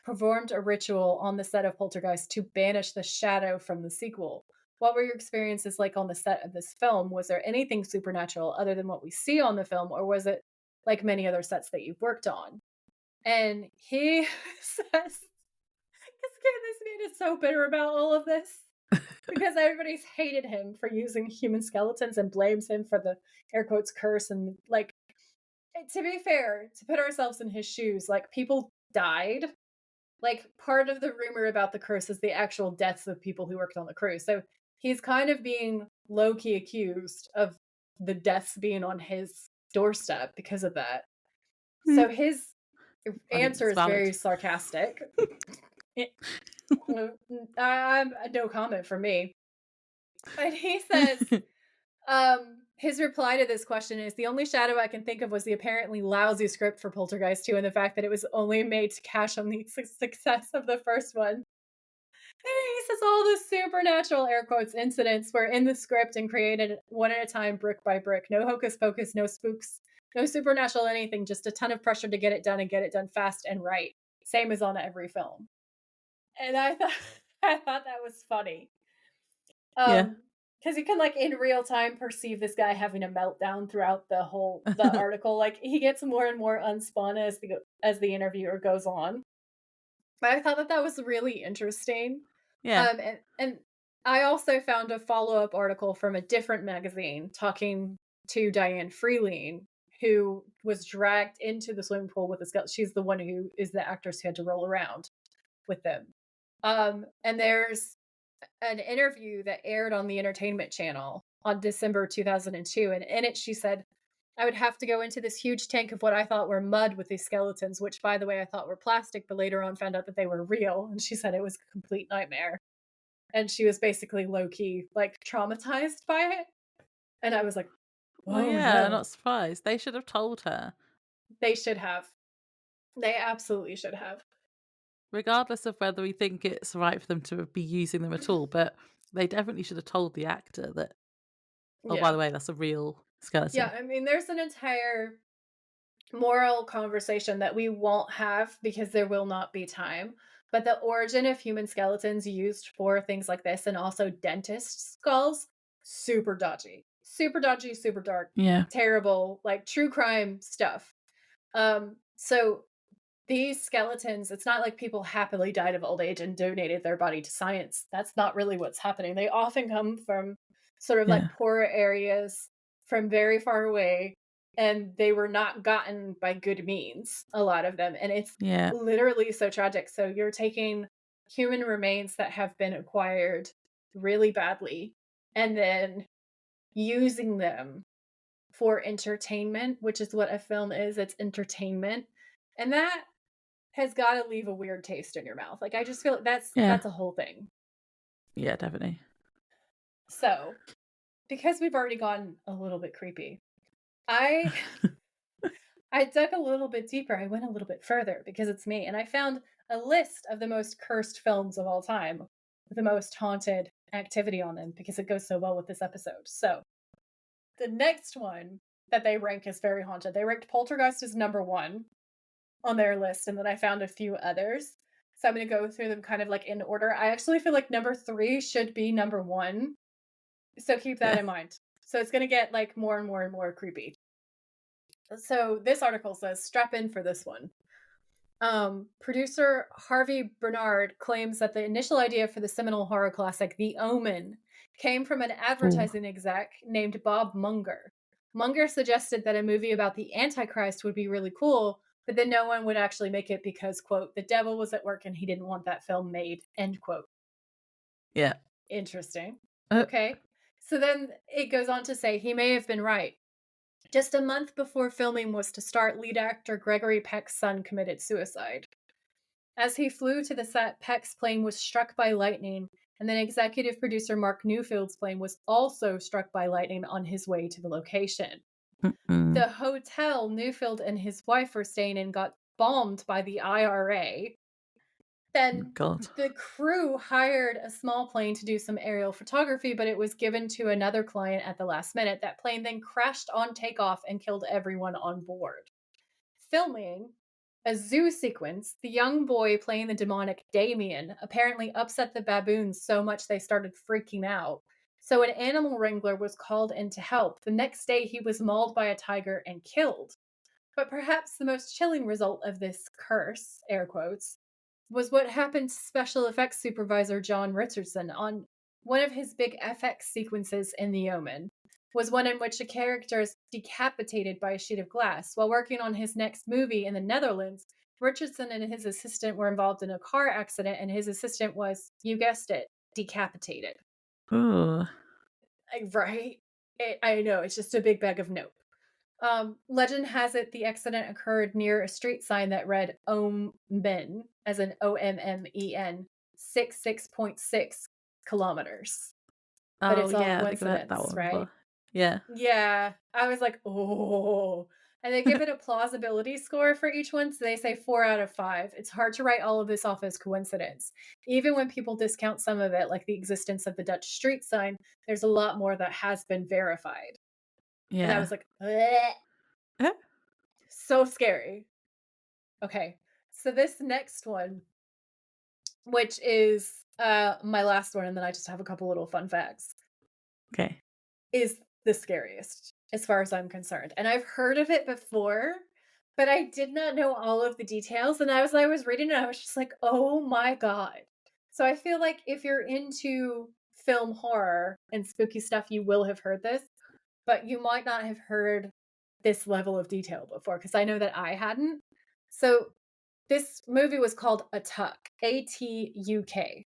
performed a ritual on the set of Poltergeist to banish the shadow from the sequel. What were your experiences like on the set of this film? Was there anything supernatural other than what we see on the film, or was it like many other sets that you've worked on? And he says, this man is so bitter about all of this because everybody's hated him for using human skeletons and blames him for the air quotes curse. And like, to be fair, to put ourselves in his shoes, like people died. Like part of the rumor about the curse is the actual deaths of people who worked on the crew. So he's kind of being low key accused of the deaths being on his doorstep because of that. Hmm. So his I think answer it's is very valid. sarcastic. I'm no comment from me. And he says, his reply to this question is the only shadow I can think of was the apparently lousy script for Poltergeist 2 and the fact that it was only made to cash on the success of the first one. And he says all the supernatural air quotes incidents were in the script and created one at a time, brick by brick. No hocus pocus, no spooks, no supernatural anything, just a ton of pressure to get it done and get it done fast and right. Same as on every film. And I thought I thought that was funny. Yeah. Because you can like in real time perceive this guy having a meltdown throughout the article. Like he gets more and more unspun as the interviewer goes on. But I thought that that was really interesting. Yeah. And I also found a follow up article from a different magazine talking to Diane Freeling, who was dragged into the swimming pool with the skeleton. She's the one who is the actress who had to roll around with them. And there's an interview that aired on the Entertainment Channel on December 2002. And in it, she said, I would have to go into this huge tank of what I thought were mud with these skeletons, which, by the way, I thought were plastic, but later on found out that they were real. And she said it was a complete nightmare. And she was basically low key, like traumatized by it. And I was like, Well, oh yeah, no. not surprised. They should have told her. They should have. They absolutely should have. Regardless of whether we think it's right for them to be using them at all, but they definitely should have told the actor that, "Oh, by Yeah. the way, that's a real Yeah, skeleton." I mean, there's an entire moral conversation that we won't have because there will not be time. But the origin of human skeletons used for things like this and also dentist skulls, super dodgy. Super dodgy, super dark, Yeah. terrible, like true crime stuff. So these skeletons, it's not like people happily died of old age and donated their body to science. That's not really what's happening. They often come from sort of Yeah. like poorer areas from very far away, and they were not gotten by good means, a lot of them. And it's Yeah. literally so tragic. So you're taking human remains that have been acquired really badly and then using them for entertainment, which is what a film is. It's entertainment. And that has gotta leave a weird taste in your mouth. Like, I just feel like Yeah. that's a whole thing. Yeah, definitely. So, because we've already gone a little bit creepy, I I dug a little bit deeper. I went a little bit further because it's me, and I found a list of the most cursed films of all time with the most haunted activity on them because it goes so well with this episode. So, the next one that they rank as very haunted, they ranked Poltergeist as number 1 on their list, and then I found a few others. So I'm gonna go through them kind of like in order. I actually feel like number 3 should be number 1. So keep that Yeah. in mind. So it's gonna get like more and more and more creepy. So this article says, strap in for this one. Producer Harvey Bernard claims that the initial idea for the seminal horror classic, The Omen, came from an Ooh. advertising exec named Bob Munger. Munger suggested that a movie about the Antichrist would be really cool, but then no one would actually make it because, quote, the devil was at work and he didn't want that film made, end quote. Yeah. Interesting. Uh, Okay. So then it goes on to say he may have been right. Just a month before filming was to start, lead actor Gregory Peck's son committed suicide. As he flew to the set, Peck's plane was struck by lightning, and then executive producer Mark Newfield's plane was also struck by lightning on his way to the location. mm-mm. The hotel Newfield and his wife were staying in got bombed by the IRA. Then God. the crew hired a small plane to do some aerial photography, but it was given to another client at the last minute. That plane then crashed on takeoff and killed everyone on board. Filming a zoo sequence, the young boy playing the demonic Damien apparently upset the baboons so much they started freaking out. So an animal wrangler was called in to help. The next day, he was mauled by a tiger and killed. But perhaps the most chilling result of this curse, air quotes, was what happened to special effects supervisor John Richardson on one of his big FX sequences in The Omen. Was one in which a character is decapitated by a sheet of glass. While working on his next movie in the Netherlands, Richardson and his assistant were involved in a car accident, and his assistant was, you guessed it, decapitated. Ooh. Right? I know, it's just a big bag of nope. Legend has it the accident occurred near a street sign that read Omen, as in OMMEN, 66.6 kilometers. But Oh, it's all yeah, I think I've heard that coincidence, one right? before. Yeah. Yeah. I was like, oh. And they give it a plausibility score for each one. So they say 4 out of 5. It's hard to write all of this off as coincidence. Even when people discount some of it, like the existence of the Dutch street sign, there's a lot more that has been verified. And I Yeah. was like, bleh. Eh? So scary. Okay. So this next one, which is my last one, and then I just have a couple little fun facts, Okay. is the scariest as far as I'm concerned. And I've heard of it before, but I did not know all of the details. And I was reading it, I was just like, oh my God. So I feel like if you're into film horror and spooky stuff, you will have heard this, but you might not have heard this level of detail before, because I know that I hadn't. So this movie was called Atuk, Atuk.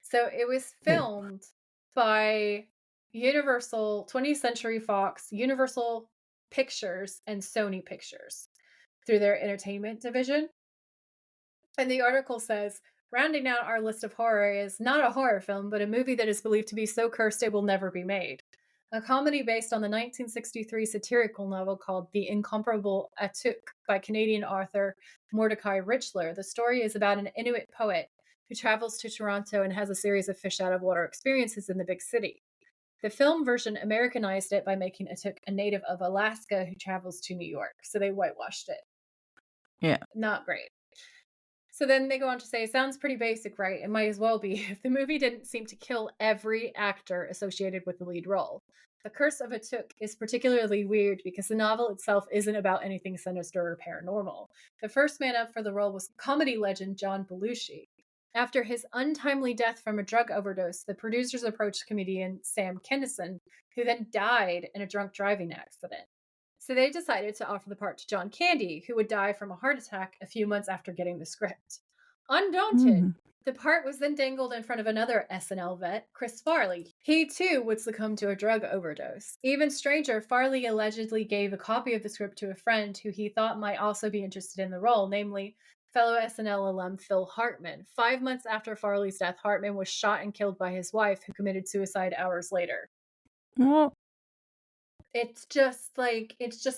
So it was Oh. filmed by Universal, 20th Century Fox, Universal Pictures, and Sony Pictures through their entertainment division. And the article says, rounding out our list of horror is not a horror film, but a movie that is believed to be so cursed it will never be made. a comedy based on the 1963 satirical novel called The Incomparable Atuk by Canadian author Mordecai Richler. The story is about an Inuit poet who travels to Toronto and has a series of fish out of water experiences in the big city. The film version Americanized it by making Atuk a native of Alaska who travels to New York. So they whitewashed it. Yeah. Not great. So then they go on to say, sounds pretty basic, right? It might as well be if the movie didn't seem to kill every actor associated with the lead role. The Curse of Atuk is particularly weird because the novel itself isn't about anything sinister or paranormal. The first man up for the role was comedy legend John Belushi. After his untimely death from a drug overdose, the producers approached comedian Sam Kinison, who then died in a drunk driving accident. So they decided to offer the part to John Candy, who would die from a heart attack a few months after getting the script. Undaunted, the part was then dangled in front of another SNL vet, Chris Farley. He too would succumb to a drug overdose. Even stranger, Farley allegedly gave a copy of the script to a friend who he thought might also be interested in the role, namely fellow SNL alum Phil Hartman. 5 months after Farley's death, Hartman was shot and killed by his wife, who committed suicide hours later. What? It's just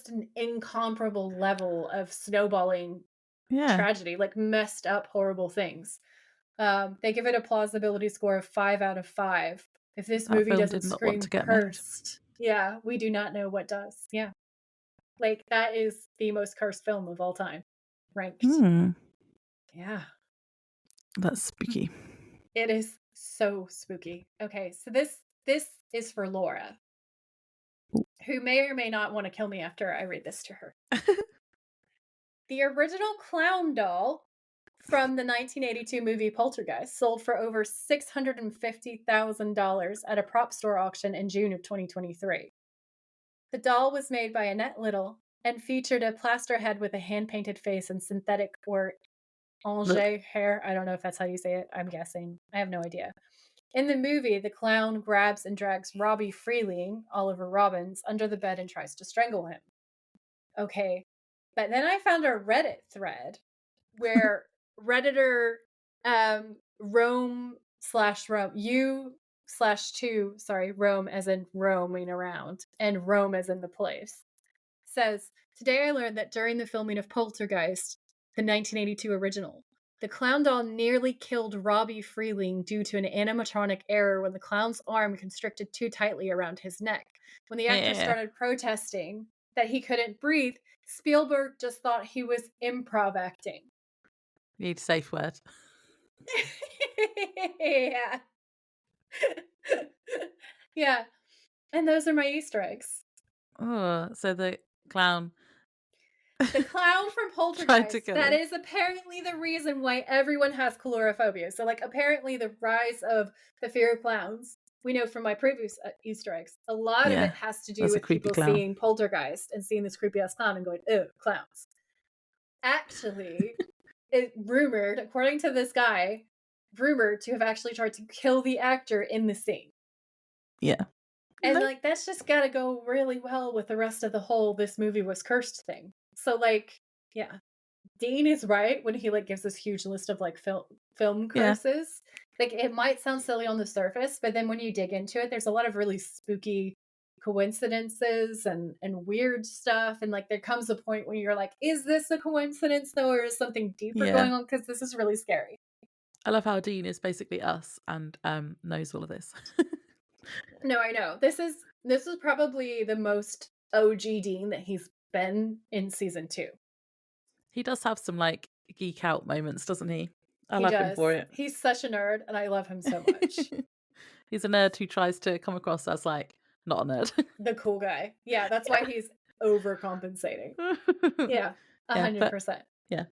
an incomparable level of snowballing tragedy, like messed up, horrible things. They give it a plausibility score of 5 out of 5. If this movie doesn't scream cursed, yeah, we do not know what does. Yeah. Like, that is the most cursed film of all time. Ranked. Yeah. That's spooky. It is so spooky. Okay, so this is for Laura, who may or may not want to kill me after I read this to her. The original clown doll from the 1982 movie Poltergeist sold for over $650,000 at a prop store auction in June of 2023. The doll was made by Annette Little and featured a plaster head with a hand-painted face and synthetic or Angers hair. I don't know if that's how you say it. I'm guessing. I have no idea. In the movie, the clown grabs and drags Robbie Freeling, Oliver Robbins, under the bed and tries to strangle him. Okay. But then I found a Reddit thread where Redditor Rome, Rome as in roaming around, and Rome as in the place, says, today I learned that during the filming of Poltergeist, the 1982 original, the clown doll nearly killed Robbie Freeling due to an animatronic error when the clown's arm constricted too tightly around his neck. When the actor started protesting that he couldn't breathe, Spielberg just thought he was improv acting. You need a safe word. Yeah. Yeah. And those are my Easter eggs. Oh, so the clown. The clown from Poltergeist, that is apparently the reason why everyone has coulrophobia. So, like, apparently the rise of the fear of clowns, we know from my previous Easter eggs, a lot of it has to do with people seeing Poltergeist and seeing this creepy-ass clown and going, ugh, clowns. Actually, it rumored, according to this guy, rumored to have actually tried to kill the actor in the scene. Yeah. And, like, that's just gotta go really well with the rest of the whole this movie was cursed thing. So, like, yeah. Dean is right when he, like, gives this huge list of, like, film curses. Like, it might sound silly on the surface, but then when you dig into it, there's a lot of really spooky coincidences and weird stuff. And, like, there comes a point when you're like, is this a coincidence, though, or is something deeper going on? Because this is really scary. I love how Dean is basically us and knows all of this. No, I know. This is probably the most OG Dean that he's been in season 2. He does have some, like, geek out moments, doesn't he? I love him for it. He's such a nerd, and I love him so much. He's a nerd who tries to come across as, like, not a nerd. The cool guy. Yeah, that's why he's overcompensating. Yeah, 100%. Yeah.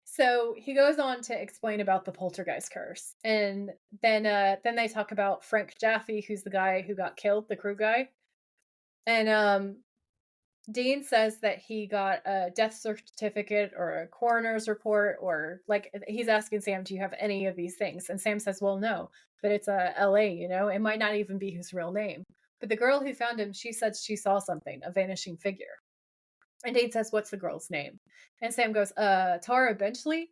So he goes on to explain about the poltergeist curse, and then they talk about Frank Jaffe, who's the guy who got killed, the crew guy, and Dean says that he got a death certificate or a coroner's report, or, like, he's asking Sam, do you have any of these things? And Sam says, well, no, but it's LA, you know, it might not even be his real name. But the girl who found him, she said she saw something, a vanishing figure. And Dean says, what's the girl's name? And Sam goes, Tara Benchley.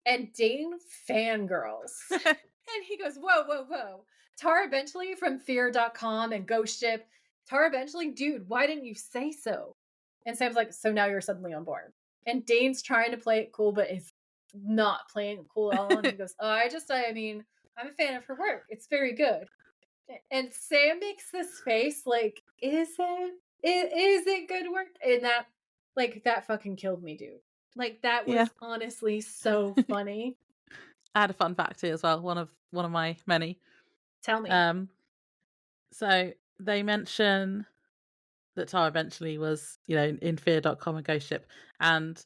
And Dean fangirls. And he goes, whoa, whoa, whoa. Tara Benchley from Fear.com and Ghost Ship. Tara Benchley, dude, why didn't you say so? And Sam's like, so now you're suddenly on board. And Dane's trying to play it cool, but is not playing it cool at all. And he goes, oh, I mean, I'm a fan of her work. It's very good. And Sam makes this face like, is it good work? And that fucking killed me, dude. Like, that Yeah. was honestly so funny. I had a fun fact here as well, one of my many. Tell me. So they mention that Tara eventually was, in Fear.com and Ghost Ship. And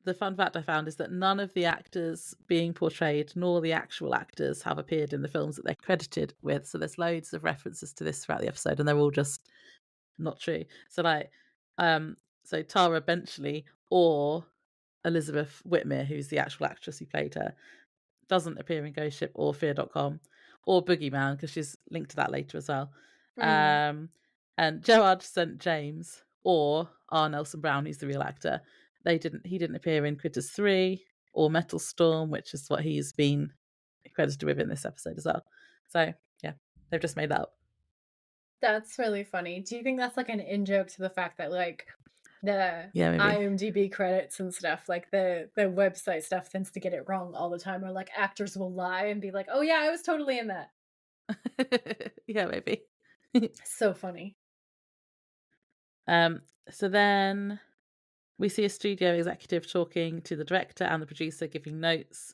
the fun fact I found is that none of the actors being portrayed, nor the actual actors, have appeared in the films that they're credited with. So there's loads of references to this throughout the episode, and they're all just not true. So so Tara Benchley or Elizabeth Whitmere, who's the actual actress who played her, doesn't appear in Ghost Ship or Fear.com or Boogeyman, because she's linked to that later as well. And Gerard St. James or R. Nelson Brown, who's the real actor, he didn't appear in Critters 3 or Metal Storm, which is what he's been credited with in this episode as well. So yeah, they've just made that up. That's really funny. Do you think that's like an in-joke to the fact that like the maybe. IMDb credits and stuff, like the website stuff tends to get it wrong all the time, or like actors will lie and be like, oh yeah, I was totally in that. Yeah, maybe. So funny. So then we see a studio executive talking to the director and the producer, giving notes,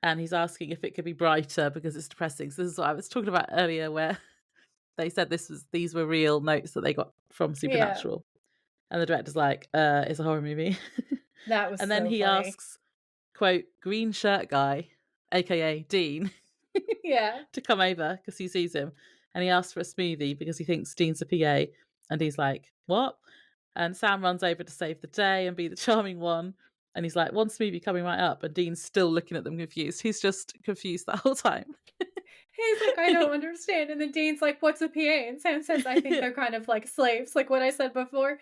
and he's asking if it could be brighter because it's depressing. So this is what I was talking about earlier, where they said these were real notes that they got from Supernatural. Yeah. And the director's like, it's a horror movie. That was and then so he funny. asks, quote, green shirt guy, aka Dean, to come over because he sees him. And he asks for a smoothie because he thinks Dean's a PA. And he's like, what? And Sam runs over to save the day and be the charming one. And he's like, one smoothie coming right up. And Dean's still looking at them confused. He's just confused the whole time. He's like, I don't understand. And then Dean's like, what's a PA? And Sam says, I think they're kind of like slaves, like what I said before.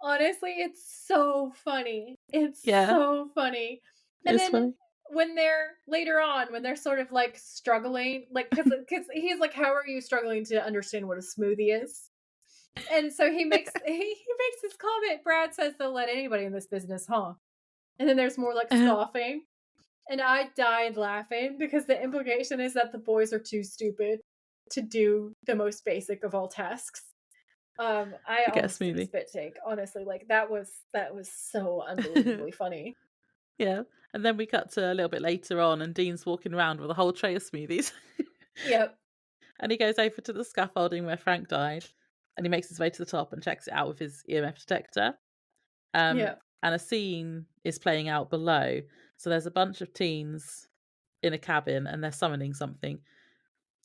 Honestly, it's so funny. It's so funny. And it's then funny. When they're later on, when they're sort of like struggling, like, because he's like, how are you struggling to understand what a smoothie is? And so he makes this comment. Brad says they'll let anybody in this business, huh? And then there's more like scoffing. And I died laughing because the implication is that the boys are too stupid to do the most basic of all tasks. I almost did a spit take, honestly. Like that was so unbelievably funny. Yeah. And then we cut to a little bit later on and Dean's walking around with a whole tray of smoothies. Yep. And he goes over to the scaffolding where Frank died and he makes his way to the top and checks it out with his EMF detector. And a scene is playing out below. So there's a bunch of teens in a cabin and they're summoning something.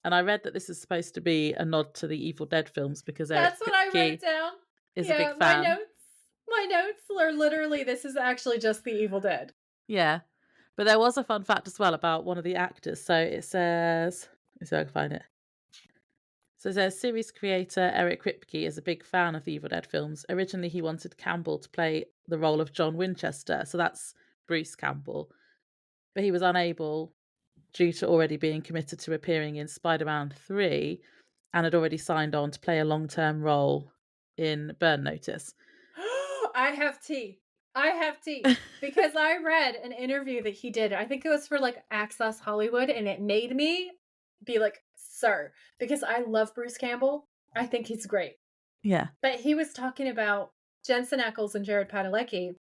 And I read that this is supposed to be a nod to the Evil Dead films because that's what I wrote down. Is a big fan. My notes are literally, this is actually just the Evil Dead. Yeah. But there was a fun fact as well about one of the actors. So it says, let's see if I can find it. So it says series creator Eric Kripke is a big fan of the Evil Dead films. Originally, he wanted Campbell to play the role of John Winchester. So that's Bruce Campbell. But he was unable due to already being committed to appearing in Spider-Man 3 and had already signed on to play a long-term role in Burn Notice. I have tea because I read an interview that he did. I think it was for like Access Hollywood, and it made me be like, sir, because I love Bruce Campbell. I think he's great. Yeah. But he was talking about Jensen Ackles and Jared Padalecki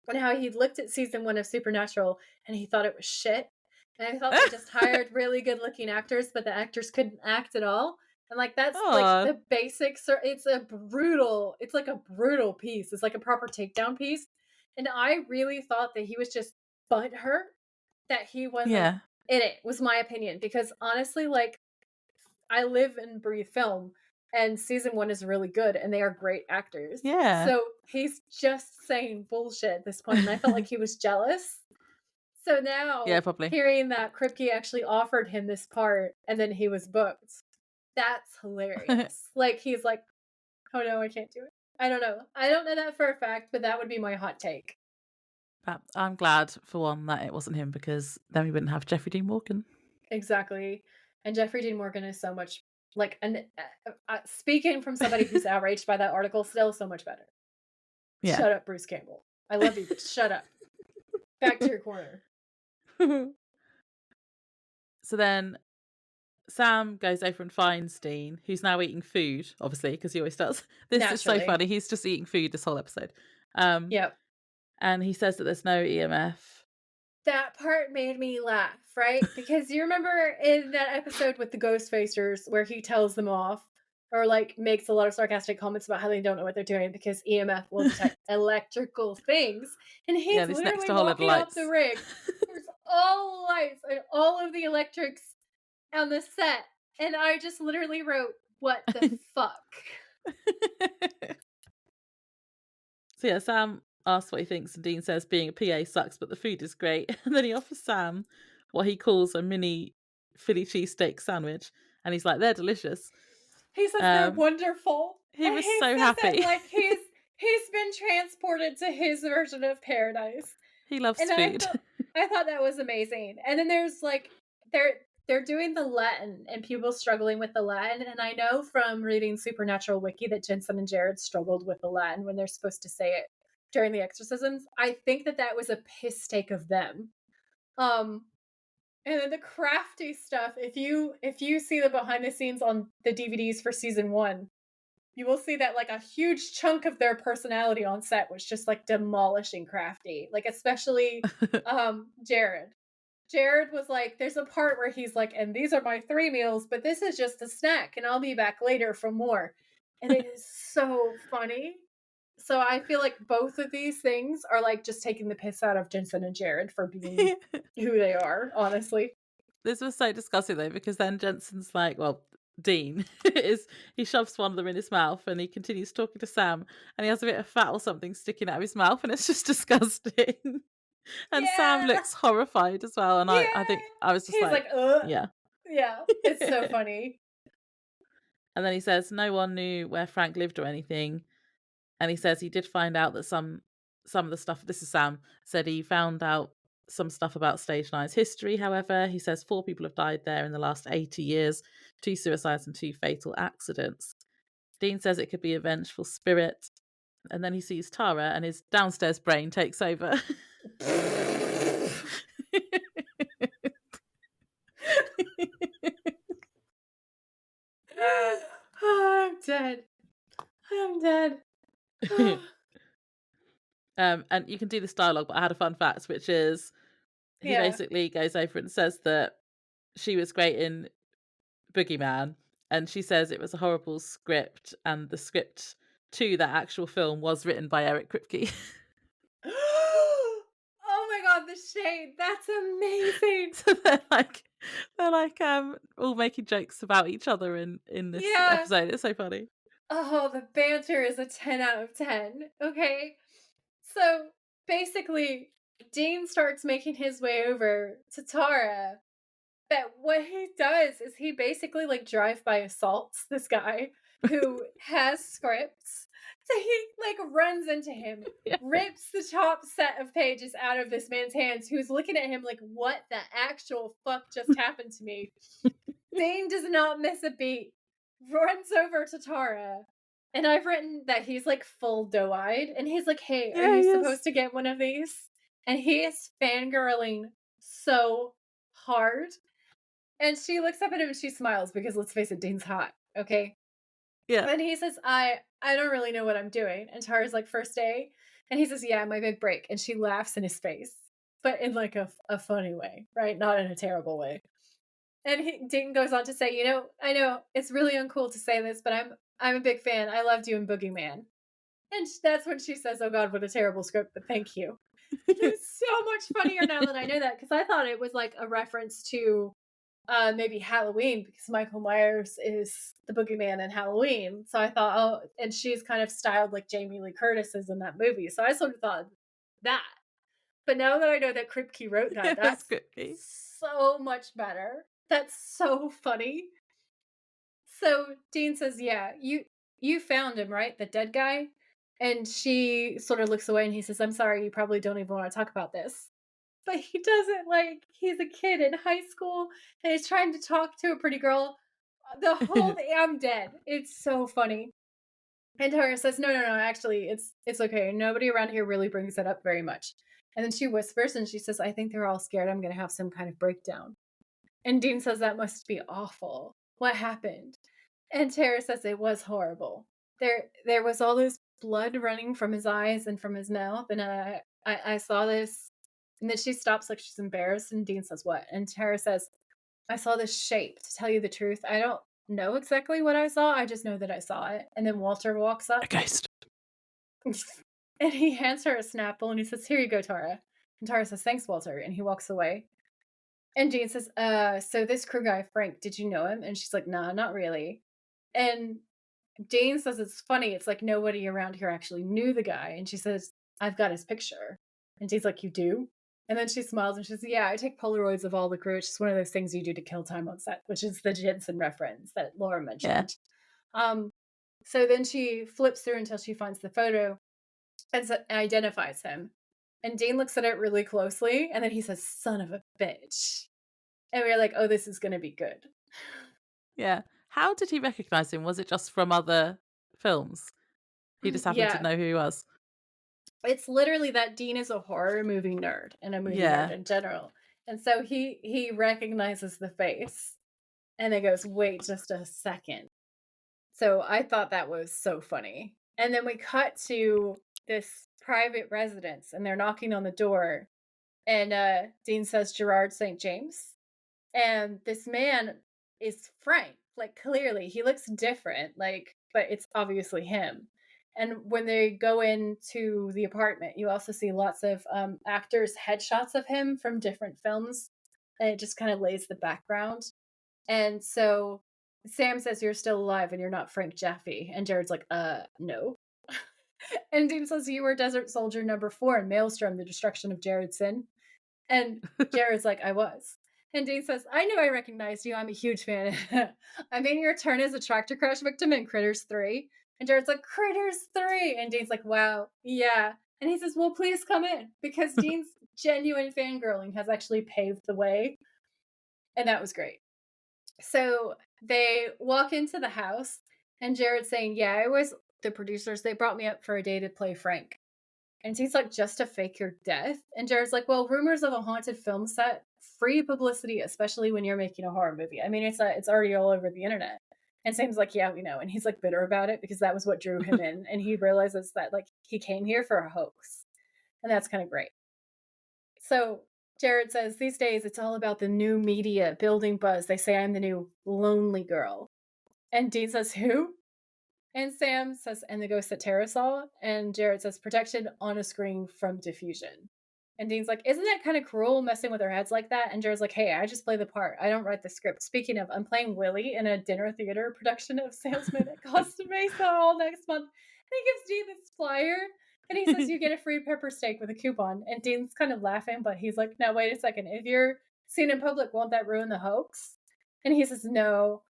and how he looked at season 1 of Supernatural and he thought it was shit. And I thought they just hired really good looking actors, but the actors couldn't act at all. And like, that's like the basics. It's like a brutal piece. It's like a proper takedown piece. And I really thought that he was just butthurt that he wasn't in it, was my opinion. Because honestly, like, I live and breathe film, and season 1 is really good, and they are great actors. Yeah. So he's just saying bullshit at this point, and I felt like he was jealous. So now, probably. Hearing that Kripke actually offered him this part, and then he was booked, that's hilarious. Like, he's like, oh no, I can't do it. I don't know that for a fact, but that would be my hot take. I'm glad, for one, that it wasn't him, because then we wouldn't have Jeffrey Dean Morgan. Exactly. And Jeffrey Dean Morgan is so much like, speaking from somebody who's outraged by that article, still so much better. Yeah. Shut up, Bruce Campbell. I love you, but shut up. Back to your corner. So then Sam goes over and finds Dean, who's now eating food, obviously, because he always does. This is so Naturally. funny. He's just eating food this whole episode. Yep. And he says that there's no EMF. That part made me laugh, right? Because you remember in that episode with the Ghost Facers where he tells them off or like makes a lot of sarcastic comments about how they don't know what they're doing because EMF will detect electrical things. And he's Yeah, this next literally to whole load of walking up lights. the rig. There's all the lights and all of the electrics on the set. And I just literally wrote, what the fuck? So yeah, Sam asks what he thinks, and Dean says being a PA sucks, but the food is great. And then he offers Sam what he calls a mini Philly cheesesteak sandwich, and he's like, "They're delicious." He says they're wonderful. He And was he so says happy. it like he's been transported to his version of paradise. He loves And food. I thought that was amazing. And then there's like they're doing the Latin and people struggling with the Latin. And I know from reading Supernatural Wiki that Jensen and Jared struggled with the Latin when they're supposed to say it during the exorcisms. I think that was a piss take of them. And then the crafty stuff, if you see the behind the scenes on the DVDs for season 1, you will see that like a huge chunk of their personality on set was just like demolishing crafty. Like especially Jared. Jared was like, there's a part where he's like, and these are my 3 meals, but this is just a snack, and I'll be back later for more. And it is so funny. So I feel like both of these things are like just taking the piss out of Jensen and Jared for being who they are, honestly. This was so disgusting though, because then Jensen's like, well, Dean he shoves one of them in his mouth and he continues talking to Sam and he has a bit of fat or something sticking out of his mouth and it's just disgusting. And Sam Yeah. looks horrified as well. And Yeah. I think I was just He's like, ugh. yeah. Yeah. It's so funny. And then he says no one knew where Frank lived or anything. And he says he did find out that some of the stuff, this is Sam, said he found out some stuff about Stage 9's history. However, he says 4 people have died there in the last 80 years, 2 suicides and 2 fatal accidents. Dean says it could be a vengeful spirit. And then he sees Tara and his downstairs brain takes over. Oh, I'm dead. I'm dead. And you can do this dialogue, but I had a fun fact, which is he basically goes over and says that she was great in Boogeyman, and she says it was a horrible script, and the script to that actual film was written by Eric Kripke. Oh my god, the shade! That's amazing. So they're like all making jokes about each other in this episode. It's so funny. Oh, the banter is a 10 out of 10. Okay. So basically, Dean starts making his way over to Tara. But what he does is he basically like drive-by assaults this guy who has scripts. So he like runs into him, rips the top set of pages out of this man's hands, who's looking at him like, what the actual fuck just happened to me? Dean does not miss a beat, runs over to Tara, and I've written that he's like full doe-eyed, and he's like, hey, are you supposed to get one of these? And he is fangirling so hard. And she looks up at him and she smiles because let's face it, Dean's hot, okay? Yeah. And he says, I don't really know what I'm doing. And Tara's like, first day? And he says, yeah, my big break. And she laughs in his face, but in like a funny way, right? Not in a terrible way. And Dean goes on to say, I know it's really uncool to say this, but I'm a big fan. I loved you in Boogeyman. And that's when she says, oh God, what a terrible script, but thank you. It's so much funnier now that I know that, because I thought it was like a reference to maybe Halloween, because Michael Myers is the boogeyman in Halloween. So I thought, oh, and she's kind of styled like Jamie Lee Curtis is in that movie. So I sort of thought that. But now that I know that Kripke wrote that, that's so much better. That's so funny. So Dean says, yeah, you found him, right? The dead guy? And she sort of looks away and he says, I'm sorry, you probably don't even want to talk about this. but he doesn't like he's a kid in high school and he's trying to talk to a pretty girl. The whole thing, I'm dead. It's so funny. And Tara says, "No, no, no, actually, it's okay. Nobody around here really brings it up very much." And then she whispers and she says, "I think they're all scared I'm gonna have some kind of breakdown." And Dean says, "That must be awful. What happened?" And Tara says it was horrible. There was all this blood running from his eyes and from his mouth, and I saw this. And then she stops like she's embarrassed, and Dean says, "What?" And Tara says, "I saw this shape. To tell you the truth, I don't know exactly what I saw. I just know that I saw it." And then Walter walks A up ghost. and he hands her a Snapple and he says, "Here you go, Tara." And Tara says, "Thanks, Walter." And he walks away. And Dean says, so this crew guy, Frank, did you know him?" And she's like, "Nah, not really." And Dean says it's funny. It's like nobody around here actually knew the guy. And she says, "I've got his picture." And Dean's like, "You do?" And then she smiles and she says, "Yeah, I take Polaroids of all the crew. It's just one of those things you do to kill time on set," which is the Jensen reference that Laura Yeah. mentioned. Um, so then she flips through until she finds the photo and identifies him. And Dean looks at it really closely and then he says, "Son of a bitch." And we're like, "Oh, this is going to be good." Yeah. How did he recognize him? Was it just from other films? He just happened to Yeah. know who he was. It's literally that Dean is a horror movie nerd and a movie nerd Yeah. in general. And so he recognizes the face and then goes, "Wait just a second." So I thought that was so funny. And then we cut to this private residence and they're knocking on the door and Dean says, "Gerard St. James." And this man is Frank, like clearly he looks different, like, but it's obviously him. And when they go into the apartment, you also see lots of actors' headshots of him from different films, and it just kind of lays the background. And so Sam says, "You're still alive and you're not Frank Jaffe." And Jared's like, no." And Dean says, "You were Desert Soldier number 4 in Maelstrom, the destruction of Jared's sin." And Jared's like, "I was." And Dean says, "I knew I recognized you. I'm a huge fan." "I mean, your turn as a tractor crash victim in Critters 3." And Jared's like, "Critters 3." And Dean's like, "Wow, yeah." And he says, "Well, please come in." Because Dean's genuine fangirling has actually paved the way. And that was great. So they walk into the house, and Jared's saying, "Yeah, I was the producers. They brought me up for a day to play Frank." And he's like, "Just to fake your death?" And Jared's like, "Well, rumors of a haunted film set, free publicity, especially when you're making a horror movie. I mean, it's already all over the internet." And Sam's like, "Yeah, we know." And he's like bitter about it because that was what drew him in. And he realizes that like he came here for a hoax. And that's kind of great. So Jared says, "These days it's all about the new media building buzz. They say I'm the new lonely girl." And Dean says, "Who?" And Sam says, "And the ghost that Tara saw." And Jared says, "Protected on a screen from diffusion." And Dean's like, "Isn't that kind of cruel messing with their heads like that?" And Jared's like, "Hey, I just play the part. I don't write the script. Speaking of, I'm playing Willie in a dinner theater production of Salesman at Costa Mesa all next month." And he gives Dean this flyer and he says, "You get a free pepper steak with a coupon." And Dean's kind of laughing, but he's like, "Now, wait a second. If you're seen in public, won't that ruin the hoax?" And he says, "No."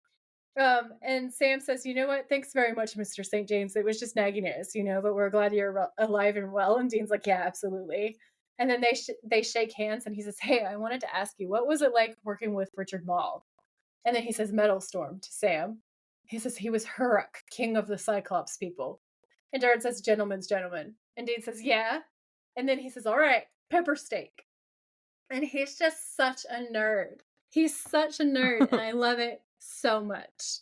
And Sam says, "You know what? Thanks very much, Mr. St. James. It was just nagging at us, but we're glad you're alive and well." And Dean's like, "Yeah, absolutely." And then they shake hands, and he says, "Hey, I wanted to ask you, what was it like working with Richard Mall?" And then he says, "Metal Storm" to Sam. He says, "He was Huruk, king of the Cyclops people." And Jared says, "Gentleman's gentleman." And Dean says, "Yeah." And then he says, "All right, pepper steak." And he's just such a nerd. He's such a nerd, and I love it so much.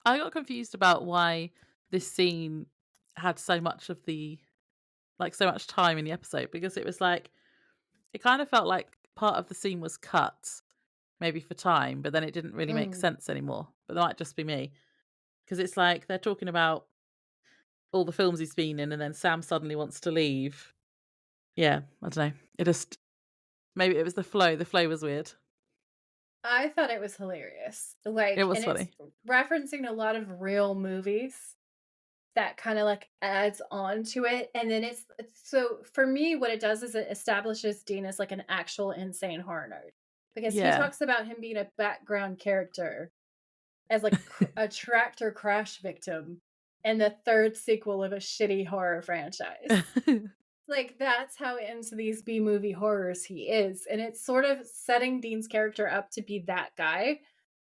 I got confused about why this scene had so much of the so much time in the episode, because it was like it kind of felt like part of the scene was cut, maybe for time, but then it didn't really make Mm. sense anymore. But that might just be me, because it's like they're talking about all the films he's been in, and then Sam suddenly wants to leave. Yeah, I don't know. It just maybe it was the flow. The flow was weird. I thought it was hilarious. It Like, was and it's funny. referencing a lot of real movies that kind of like adds on to it. And then it's so for me, what it does is it establishes Dean as like an actual insane horror nerd because he Yeah. talks about him being a background character as like a tractor crash victim and the third sequel of a shitty horror franchise. Like, that's how into these B-movie horrors he is, and it's sort of setting Dean's character up to be that guy,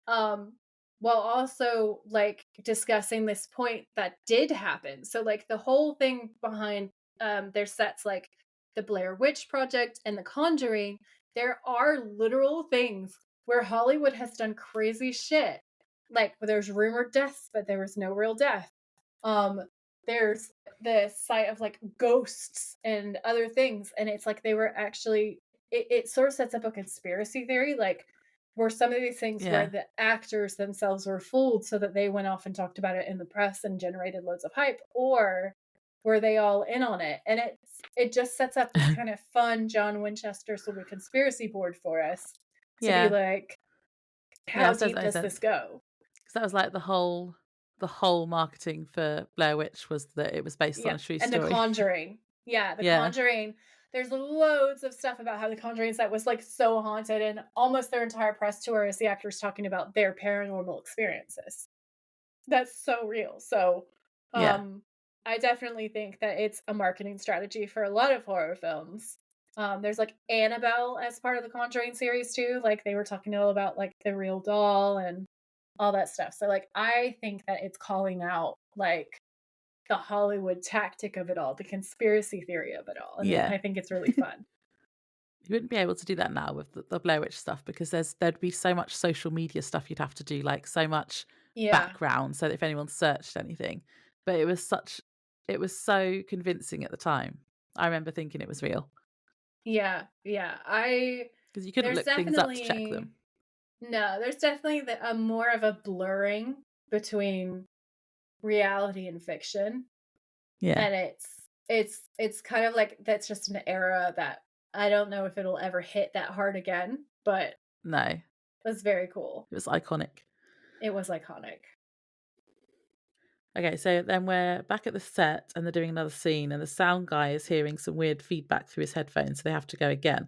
um, while also, like, discussing this point that did happen. So, like, the whole thing behind, their sets, like, the Blair Witch Project and The Conjuring, there are literal things where Hollywood has done crazy shit. Like, there's rumored deaths, but there was no real death. Um, there's the sight of like ghosts and other things, and it's like they were actually it sort of sets up a conspiracy theory, like were some of these things where Yeah. the actors themselves were fooled so that they went off and talked about it in the press and generated loads of hype, or were they all in on it? And it just sets up this kind of fun John Winchester sort of conspiracy board for us to be Yeah. like, Yeah, I how suppose deep that makes does this sense. go? 'Cause that was like the whole marketing for Blair Witch was that it was based on Yeah, a true and The story. Conjuring. Yeah, The Yeah. Conjuring. There's loads of stuff about how The Conjuring set was, like, so haunted, and almost their entire press tour is the actors talking about their paranormal experiences. That's so real. So, Yeah. um, I definitely think that it's a marketing strategy for a lot of horror films. There's, like, Annabelle as part of The Conjuring series too, like, they were talking all about, like, the real doll and all that stuff. So, like, I think that it's calling out, like, the Hollywood tactic of it all, the conspiracy theory of it all, and Yeah. I think it's really fun. You wouldn't be able to do that now with the Blair Witch stuff because there'd be so much social media stuff you'd have to do, like so much Yeah. background so that if anyone searched anything. But it was so convincing at the time. I remember thinking it was real Yeah, yeah. I because you couldn't there's look things up to check definitely them. no, there's definitely a more of a blurring between reality and fiction, Yeah. and it's kind of like that's just an era that I don't know if it'll ever hit that hard again, but No. it's very cool. It was iconic. It was iconic. Okay, so then we're back at the set and they're doing another scene, and the sound guy is hearing some weird feedback through his headphones, so they have to go again.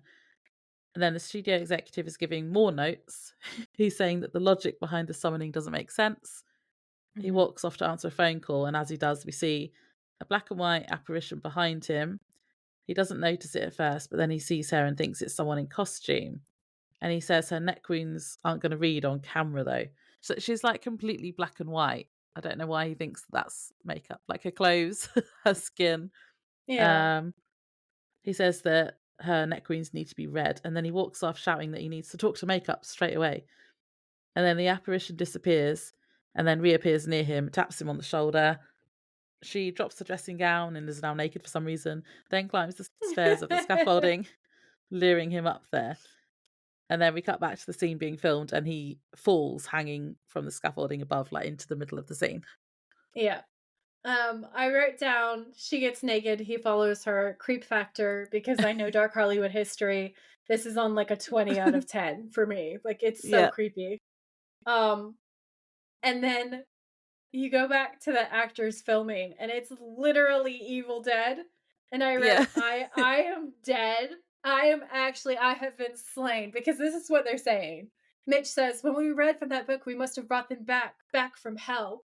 And then the studio executive is giving more notes. He's saying that the logic behind the summoning doesn't make sense. He Mhm. walks off to answer a phone call, and as he does, we see a black and white apparition behind him. He doesn't notice it at first, but then he sees her and thinks it's someone in costume. And he says her neck wounds aren't going to read on camera, though. So she's like completely black and white. I don't know why he thinks that's makeup, like her clothes, her skin. Yeah. Um, he says that her neck wounds need to be red, and then he walks off shouting that he needs to talk to makeup straight away. And then the apparition disappears and then reappears near him, taps him on the shoulder. She drops the dressing gown and is now naked for some reason, then climbs the stairs of the scaffolding, luring him up there. And then we cut back to the scene being filmed, and he falls hanging from the scaffolding above, like into the middle of the scene. Yeah. I wrote down she gets naked, he follows her, creep factor, because I know dark Hollywood history. This is on like a 20 out of 10 for me. Like it's so Yeah, creepy. Um, and then you go back to the actors filming and it's literally Evil Dead. And I wrote, yeah, I am dead. I have been slain because this is what they're saying. Mitch says, when we read from that book, we must have brought them back from hell.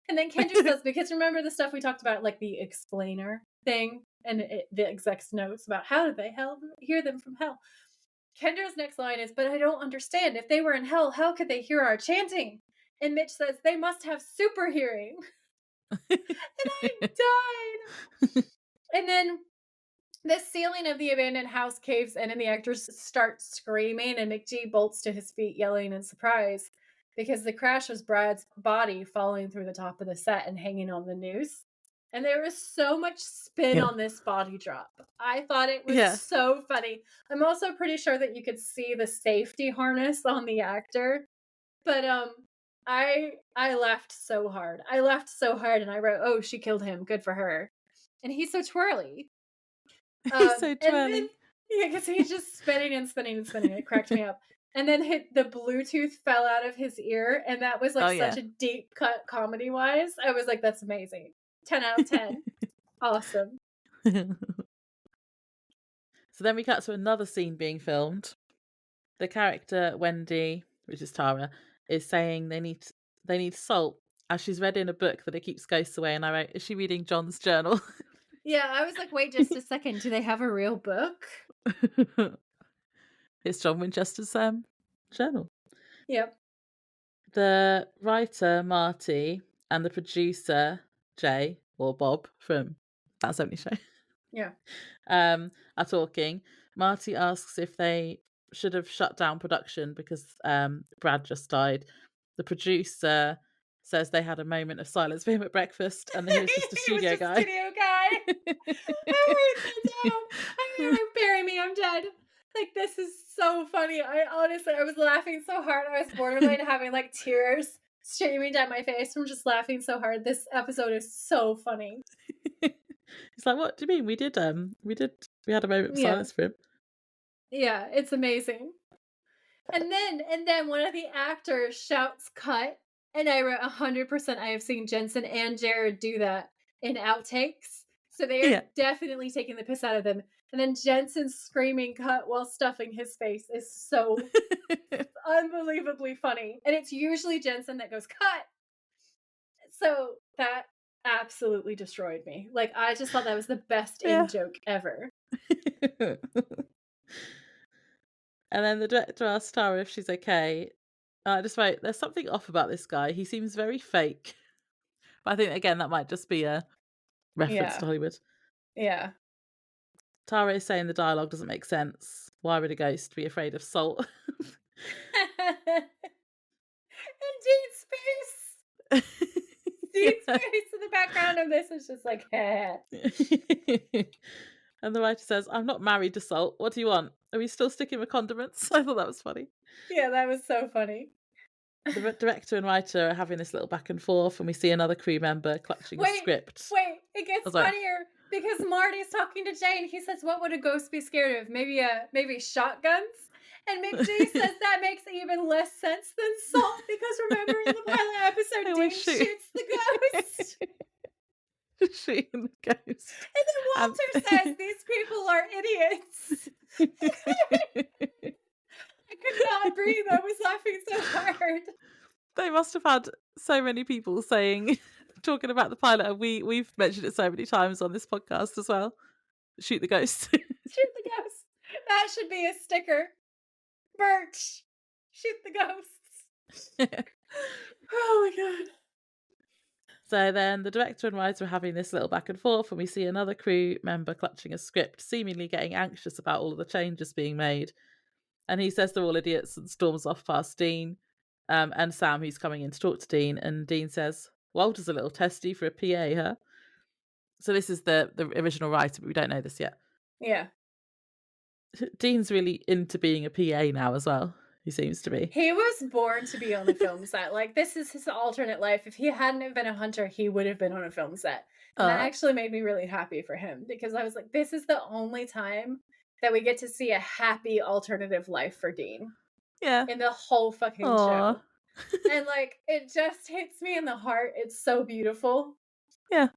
And then Kendra says, because remember the stuff we talked about, like the explainer thing and the exec's notes about how did they hear them from hell? Kendra's next line is, but I don't understand. If they were in hell, how could they hear our chanting? And Mitch says, they must have super hearing. And I died. And then the ceiling of the abandoned house caves in and the actors start screaming, and McGee bolts to his feet, yelling in surprise because the crash was Brad's body falling through the top of the set and hanging on the noose. And there was so much spin yeah, on this body drop. I thought it was yeah. so funny. I'm also pretty sure that you could see the safety harness on the actor. But I laughed so hard. I laughed so hard and I wrote, "Oh, she killed him. Good for her." And he's so twirly. He's so And then twirly. yeah, because he's just spinning and spinning and spinning. It cracked me up. And then the Bluetooth fell out of his ear, and that was like Oh such yeah. a deep cut comedy wise. I was like, that's amazing. 10 out of 10. Awesome. So then we cut to another scene being filmed. The character Wendy, which is Tara, is saying they need salt as she's read in a book that it keeps ghosts away. And I wrote, is she reading John's journal? Yeah, I was like, wait just a second. Do they have a real book? It's John Winchester's journal. Yep. The writer, Marty, and the producer, Jay, or Bob from That 70 Show, Yeah. are talking. Marty asks if they should have shut down production because Brad just died. The producer says they had a moment of silence for him at breakfast and that he was just a He was studio just guy. studio guy. I wrote that down. I mean, bury me, I'm dead. Like, this is so funny. I was laughing so hard. I was borderline having like tears streaming down my face from just laughing so hard. This episode is so funny. He's like, "What do you mean? We had a moment of Yeah. silence for him." Yeah, it's amazing. And then one of the actors shouts cut, and I wrote 100% I have seen Jensen and Jared do that in outtakes. So they are Yeah. definitely taking the piss out of them. And then Jensen screaming cut while stuffing his face is so unbelievably funny. And it's usually Jensen that goes cut. So that absolutely destroyed me. Like, I just thought that was the best Yeah. in joke ever. And then the director asks Tara if she's okay. Just wait, there's something off about this guy. He seems very fake. But I think, again, that might just be a reference to Yeah. Hollywood. Yeah. Tara is saying the dialogue doesn't make sense. Why would a ghost be afraid of salt? And Dean's face. Dean's face in the background of this is just like, heh. And the writer says, "I'm not married to salt. What do you want? Are we still sticking with condiments?" I thought that was funny. Yeah, that was so funny. The director and writer are having this little back and forth, and we see another crew member clutching a script. Wait, it gets Oh, sorry. funnier because Marty's talking to Jay and he says, "What would a ghost be scared of? Maybe shotguns?" And McG says that makes even less sense than salt because remember in the pilot episode, Dean shoots the ghost. Shooting the ghost. And then Walter says these people are idiots. I could not breathe. I was laughing so hard. They must have had so many people talking about the pilot, and we've mentioned it so many times on this podcast as well. Shoot the ghost. Shoot the ghost. That should be a sticker. Birch. Shoot the ghosts. Oh my god. So then the director and writer are having this little back and forth, and we see another crew member clutching a script, seemingly getting anxious about all of the changes being made. And he says they're all idiots and storms off past Dean and Sam, who's coming in to talk to Dean. And Dean says, "Walter's a little testy for a PA, huh?" So this is the original writer, but we don't know this yet. Yeah. Dean's really into being a PA now as well. He seems to be. He was born to be on a film set. Like, this is his alternate life. If he hadn't have been a hunter, he would have been on a film set. And that actually made me really happy for him because I was like, this is the only time that we get to see a happy alternative life for Dean. Yeah. In the whole fucking show. And like, it just hits me in the heart. It's so beautiful. Yeah.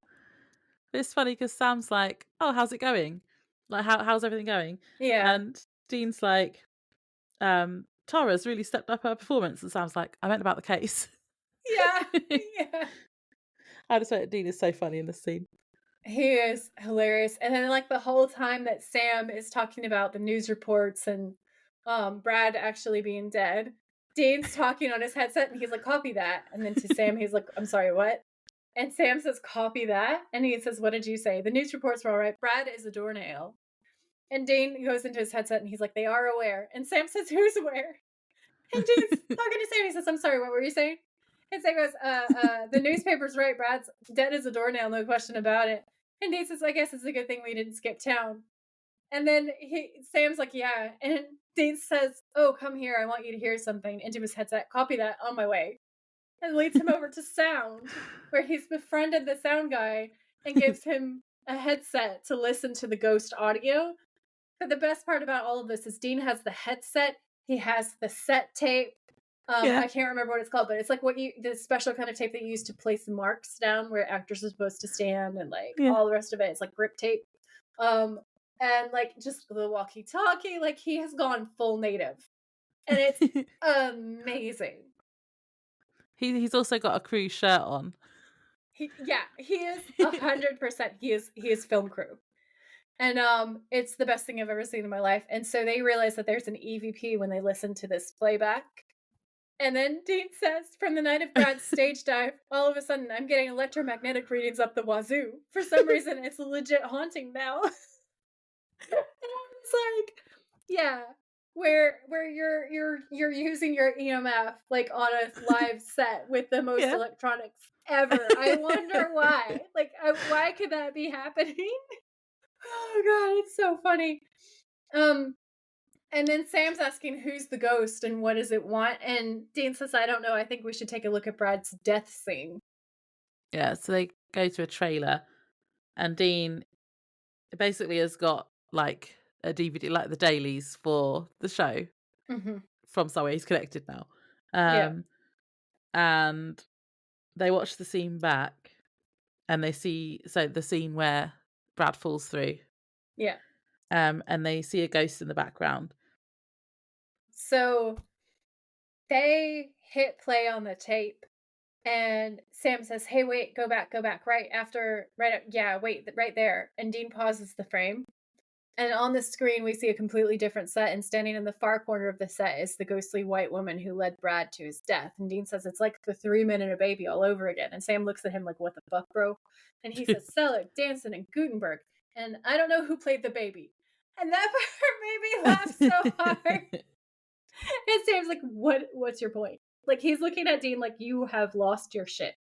But it's funny because Sam's like, "Oh, how's it going? Like, how's everything going?" Yeah. And Dean's like, "Tara's really stepped up her performance." And Sam's like, "I meant about the case." Yeah. Yeah. I just thought Dean is so funny in this scene. He is hilarious. And then like the whole time that Sam is talking about the news reports and Brad actually being dead, Dean's talking on his headset and he's like, "Copy that." And then to Sam, he's like, "I'm sorry, what?" And Sam says, "Copy that." And he says, "What did you say?" "The news reports were all right. Brad is a doornail." And Dean goes into his headset and he's like, "They are aware." And Sam says, "Who's aware?" And Dean's talking to Sam. He says, "I'm sorry, what were you saying?" And Sam goes, "The newspaper's right. Brad's dead as a doornail, no question about it." And Dean says, "I guess it's a good thing we didn't skip town." And then Sam's like, "Yeah." And Dean says, "Oh, come here. I want you to hear something." Into his headset. "Copy that. On my way." And leads him over to sound, where he's befriended the sound guy and gives him a headset to listen to the ghost audio. But the best part about all of this is Dean has the headset. He has the set tape. I can't remember what it's called, but it's like the special kind of tape that you use to place marks down where actors are supposed to stand and like all the rest of it. It's like grip tape. And like just the walkie-talkie, like he has gone full native. And it's amazing. He's also got a crew shirt on. He is 100%. He is film crew. And it's the best thing I've ever seen in my life. And so they realize that there's an EVP when they listen to this playback. And then Dean says, from the night of Brad's stage dive, all of a sudden I'm getting electromagnetic readings up the wazoo. For some reason, it's legit haunting now. And it's like, yeah, where you're using your EMF like on a live set with the most Yeah. electronics ever. I wonder why. Like, why could that be happening? Oh god, it's so funny. And then Sam's asking who's the ghost and what does it want, and Dean says, "I don't know. I think we should take a look at Brad's death scene." Yeah, so they go to a trailer, and Dean basically has got like a DVD, like the dailies for the show Mm-hmm. from somewhere. He's connected now. Yeah, And they watch the scene back, and they see the scene where Brad falls through, yeah. and they see a ghost in the background. So they hit play on the tape, and Sam says, "Hey, wait, go back, right after, yeah, wait, right there." And Dean pauses the frame. And on the screen, we see a completely different set, and standing in the far corner of the set is the ghostly white woman who led Brad to his death. And Dean says it's like the 3 Men and a Baby all over again. And Sam looks at him like, "What the fuck, bro?" And he says, "Selig, Danson, and Gutenberg. And I don't know who played the baby." And that part made me laugh so hard. And Sam's like, what's your point? Like, he's looking at Dean like, you have lost your shit.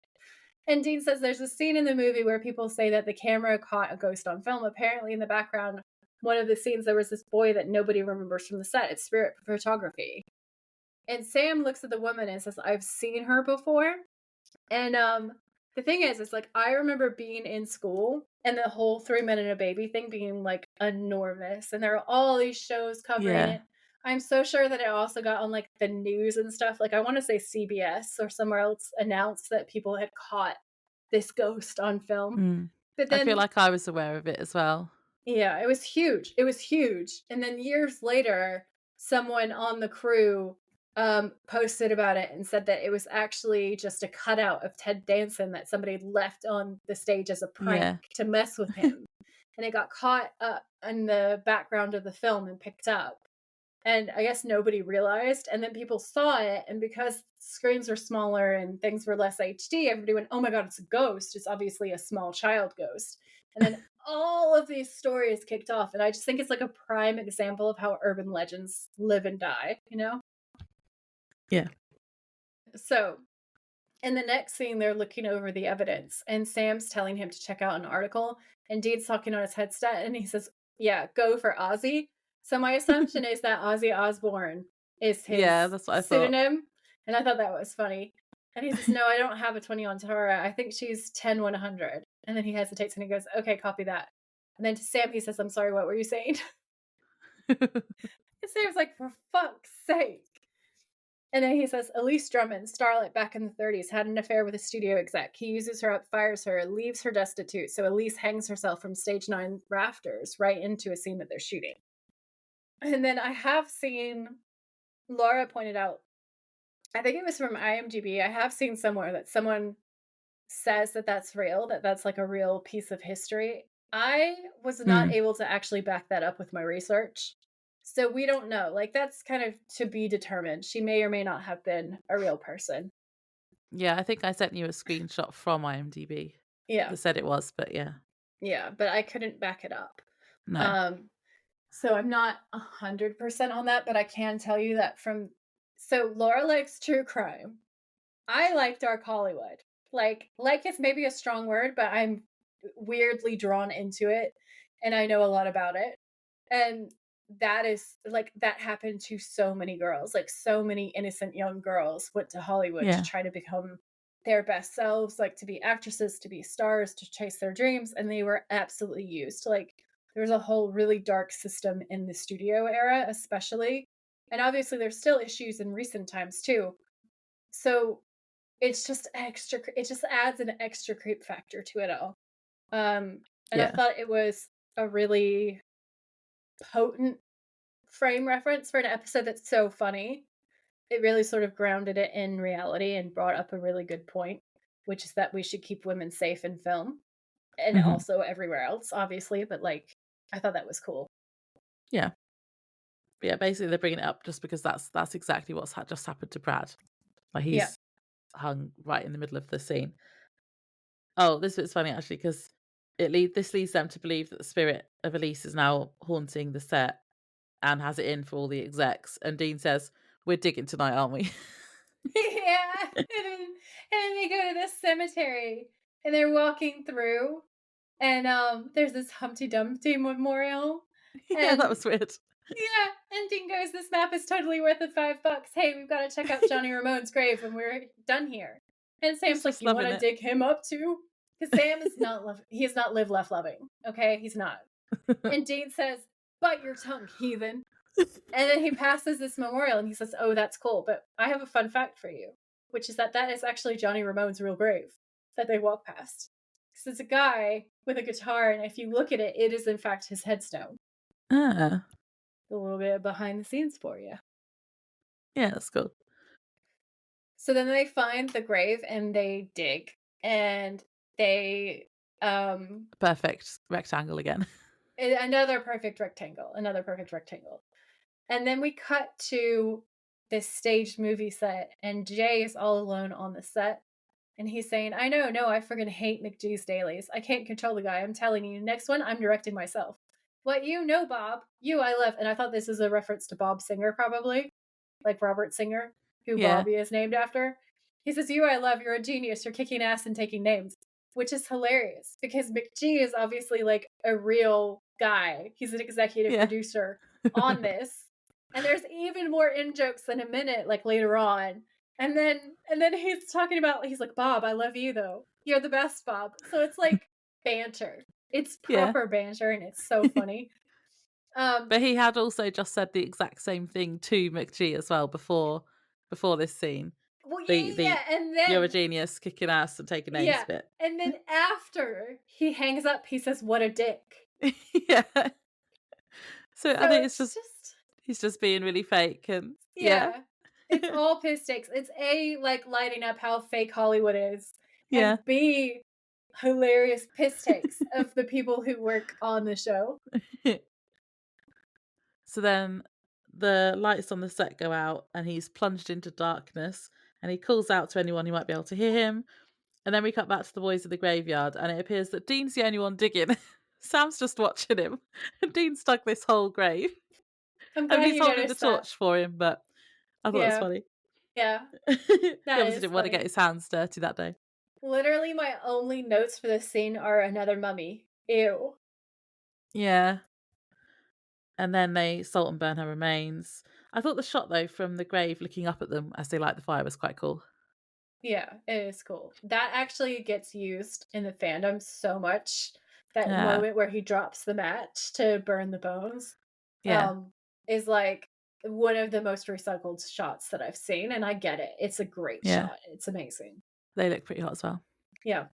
And Dean says there's a scene in the movie where people say that the camera caught a ghost on film. Apparently, in the background, one of the scenes, there was this boy that nobody remembers from the set. It's spirit photography. And Sam looks at the woman and says, "I've seen her before." And the thing is, it's like, I remember being in school and the whole 3 Men and a Baby thing being like enormous. And there are all these shows covering Yeah. it. I'm so sure that it also got on like the news and stuff. Like, I want to say CBS or somewhere else announced that people had caught this ghost on film. Mm. But I feel then, like I was aware of it as well. yeah, it was huge. It was huge. And then years later, someone on the crew posted about it and said that it was actually just a cutout of Ted Danson that somebody left on the stage as a prank Yeah. to mess with him. And it got caught up in the background of the film and picked up. And I guess nobody realized. And then people saw it. And because screens were smaller and things were less HD, everybody went, "Oh my God, it's a ghost. It's obviously a small child ghost." And then all of these stories kicked off. And I just think it's like a prime example of how urban legends live and die, you know? Yeah. So in the next scene, they're looking over the evidence, and Sam's telling him to check out an article. And Dean's talking on his headset, and he says, "Yeah, go for Ozzy." So my assumption is that Ozzy Osbourne is Yeah, his that's what I thought. pseudonym, and I thought that was funny. And he says, "No, I don't have a 20 on Tara. I think she's 10-100." And then he hesitates and he goes, "Okay, copy that." And then to Sam, he says, "I'm sorry, what were you saying?" And Sam's like, "For fuck's sake." And then he says, "Elise Drummond, starlet back in the 30s, had an affair with a studio exec. He uses her up, fires her, leaves her destitute. So Elise hangs herself from stage 9 rafters right into a scene that they're shooting." And then I have seen, Laura pointed out, I think it was from IMDb, I have seen somewhere that someone says that that's real, that that's like a real piece of history. I was not Mm. able to actually back that up with my research. So we don't know. Like, that's kind of to be determined. She may or may not have been a real person. Yeah, I think I sent you a screenshot from IMDb Yeah. that said it was, but yeah, Yeah, but I couldn't back it up. no. Um, so I'm not 100% on that, but I can tell you that so Laura likes true crime. I like dark Hollywood. Like is maybe a strong word, but I'm weirdly drawn into it and I know a lot about it. And that is like, that happened to so many girls. Like, so many innocent young girls went to Hollywood to Yeah. try to become their best selves, like to be actresses, to be stars, to chase their dreams, and they were absolutely used. Like, there's a whole really dark system in the studio era, especially. And obviously there's still issues in recent times too. So it's just extra, it just adds an extra creep factor to it all. And I Yeah. thought it was a really potent frame reference for an episode that's so funny. It really sort of grounded it in reality and brought up a really good point. which is that we should keep women safe in film and Mhm. also everywhere else, obviously. But like, I thought that was cool. Yeah. But yeah, basically they're bringing it up just because that's exactly what's just happened to Brad. Like Yeah. he's hung right in the middle of the scene. Oh, this bit's funny actually because this leads them to believe that the spirit of Elise is now haunting the set and has it in for all the execs. And Dean says, "We're digging tonight, aren't we?" Yeah. And then they go to this cemetery and they're walking through and there's this Humpty Dumpty memorial Yeah, that and was weird. yeah, and Dean goes, "This map is totally worth the $5. Hey, we've got to check out Johnny Ramone's grave when we're done here." And He's Sam's like, just "You want loving to it. dig him up too?" Because Sam is not love. He is not live left loving. Okay, he's not. And Dean says, "Bite your tongue, heathen." And then he passes this memorial and he says, "Oh, that's cool. But I have a fun fact for you, which is that is actually Johnny Ramone's real grave that they walk past. Because it's a guy with a guitar, and if you look at it, it is in fact his headstone. Ah, A little bit of behind the scenes for you." yeah, that's cool. So then they find the grave and they dig and they Perfect rectangle again. another perfect rectangle, another perfect rectangle. And then we cut to this staged movie set, and Jay is all alone on the set. And he's saying, "I know, no, I friggin' hate McGee's dailies. I can't control the guy. I'm telling you, next one, I'm directing myself." "What you know, Bob? You I love." And I thought this is a reference to Bob Singer, probably, like Robert Singer, who Yeah, Bobby is named after. He says, "You I love. You're a genius. You're kicking ass and taking names," which is hilarious because McGee is obviously like a real guy. He's an executive yeah. producer on this. And there's even more in jokes in a minute, like later on. And then he's talking about he's like, "Bob, I love you though. You're the best, Bob." So it's like banter. It's Yeah. proper banter and it's so funny. Um But he had also just said the exact same thing to McGee as well before this scene. well yeah, The yeah, and "You're a then genius, kicking ass and taking names" yeah. bit. And then after he hangs up, he says, "What a dick." Yeah. So So I think it's it's just just he's just being really fake and yeah. yeah. It's all piss takes. It's A, like lighting up how fake Hollywood is, and Yeah. B, hilarious piss takes of the people who work on the show. So then the lights on the set go out and he's plunged into darkness and he calls out to anyone who might be able to hear him. And then we cut back to the boys in the graveyard and it appears that Dean's the only one digging. Sam's just watching him. And Dean's dug this whole grave. I'm And glad he's you holding the noticed that. torch for him, but I thought it was Yeah, funny. yeah, He that obviously is didn't want to get funny. his hands dirty that day. Literally, my only notes for this scene are another mummy. Ew. Yeah. And then they salt and burn her remains. I thought the shot though from the grave looking up at them as they light the fire was quite cool. Yeah, it is cool. That actually gets used in the fandom so much. That Yeah. moment where he drops the match to burn the bones, Yeah. um, is like one of the most recycled shots that I've seen, and I get it. It's a great Yeah. shot. It's amazing. They look pretty hot as well. Yeah,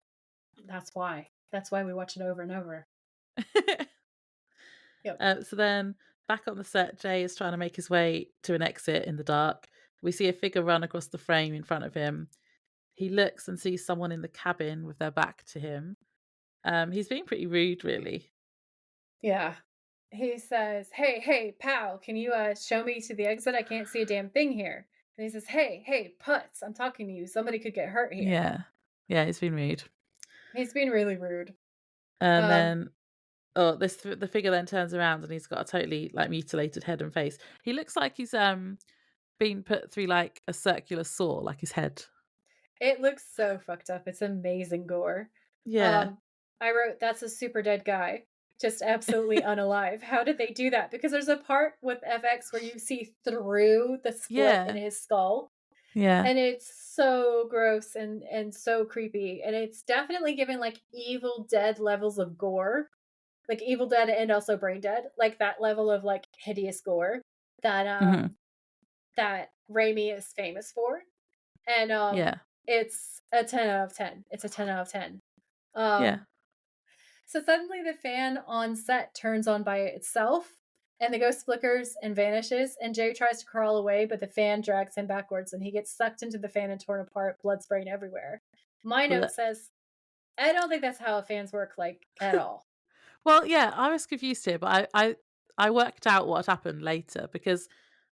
that's why. That's why we watch it over and over. Yep. So then back on the set, Jay is trying to make his way to an exit in the dark. We see a figure run across the frame in front of him. He looks and sees someone in the cabin with their back to him. He's being pretty rude, really. Yeah. He says, "Hey, hey, pal, can you show me to the exit? I can't see a damn thing here." And he says, "Hey, hey, putz, I'm talking to you. Somebody could get hurt here." Yeah. Yeah, he's been rude. He's being really rude. And Um, then the figure then turns around and he's got a totally like mutilated head and face. He looks like he's been put through like a circular saw, like his head. it looks so fucked up. It's amazing gore. Yeah. Um, I wrote, "That's a super dead guy. Just absolutely unalive. How did they do that?" Because there's a part with FX where you see through the split in Yeah. his skull. Yeah. And it's so gross and so creepy. And it's definitely given like Evil Dead levels of gore. Like Evil Dead and also Brain Dead. Like that level of like hideous gore that Mhm. that Raimi is famous for. And Yeah. it's a 10 out of 10. It's a 10 out of 10. Yeah. Um so suddenly the fan on set turns on by itself and the ghost flickers and vanishes, and Jay tries to crawl away, but the fan drags him backwards, and he gets sucked into the fan and torn apart, blood spraying everywhere. My note But says, I don't think that's how fans work, like, at all. well, yeah, I was confused here, but I worked out what had happened later because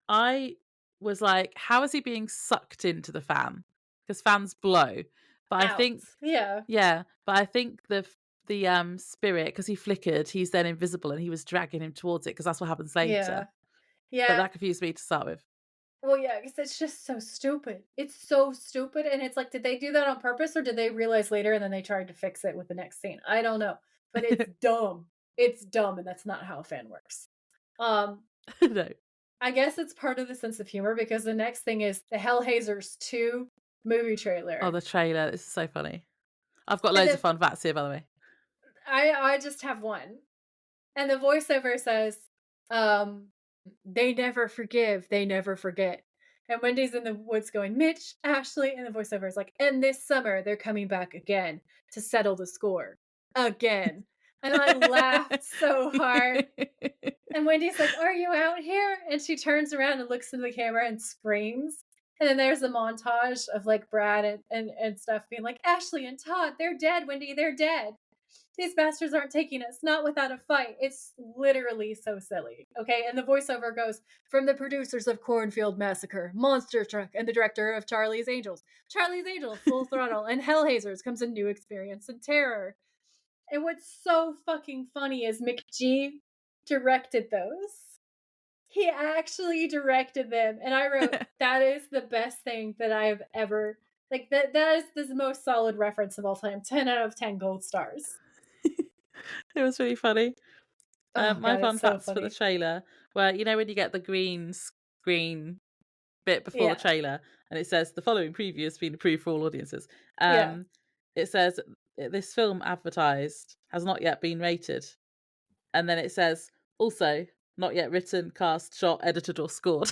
I was like, how is he being sucked into the fan? Because fans blow. But I Out. think Yeah. yeah, but I think the spirit, because he flickered, he's then invisible and he was dragging him towards it because that's what happens later. Yeah. But Yeah. that confused me to start with. Well, yeah, because it's just so stupid. It's so stupid, and it's like, did they do that on purpose, or did they realize later and then they tried to fix it with the next scene? I don't know, but it's dumb. It's dumb, and that's not how a fan works. Um, No. I guess it's part of the sense of humor because the next thing is the Hellhaisers 2 movie Oh, trailer. the trailer. This is so funny. I've got And loads of fun facts here, by the way. I just have one. And the voiceover says, um, they never forgive, they never forget. And Wendy's in the woods going, Mitch, Ashley, and the voiceover is like, and this summer they're coming back again to settle the score. Again. And I laughed so hard. And Wendy's like, are you out here? And she turns around and looks into the camera and screams. And then there's a montage of like Brad and stuff being like, Ashley and Todd, they're dead, Wendy, they're dead. These bastards aren't taking us, not without a fight. It's literally so silly. Okay. And the voiceover goes, from the producers of Cornfield Massacre, Monster Truck, and the director of Charlie's Angels. Charlie's Angels, Full Throttle, and Hellhaisers comes a new experience in terror. And what's so fucking funny is McG directed those. He actually directed them. And I wrote, that is the best thing that I have ever, like, that is the most solid reference of all time. 10 out of 10 gold stars. It was really funny. Oh My god, fun it's so facts for the funny. trailer were, you know, when you get the green screen bit before the Yeah. trailer and it says the following preview has been approved for all audiences. Yeah. It says this film advertised has not yet been rated. And then it says also not yet written, cast, shot, edited, or scored.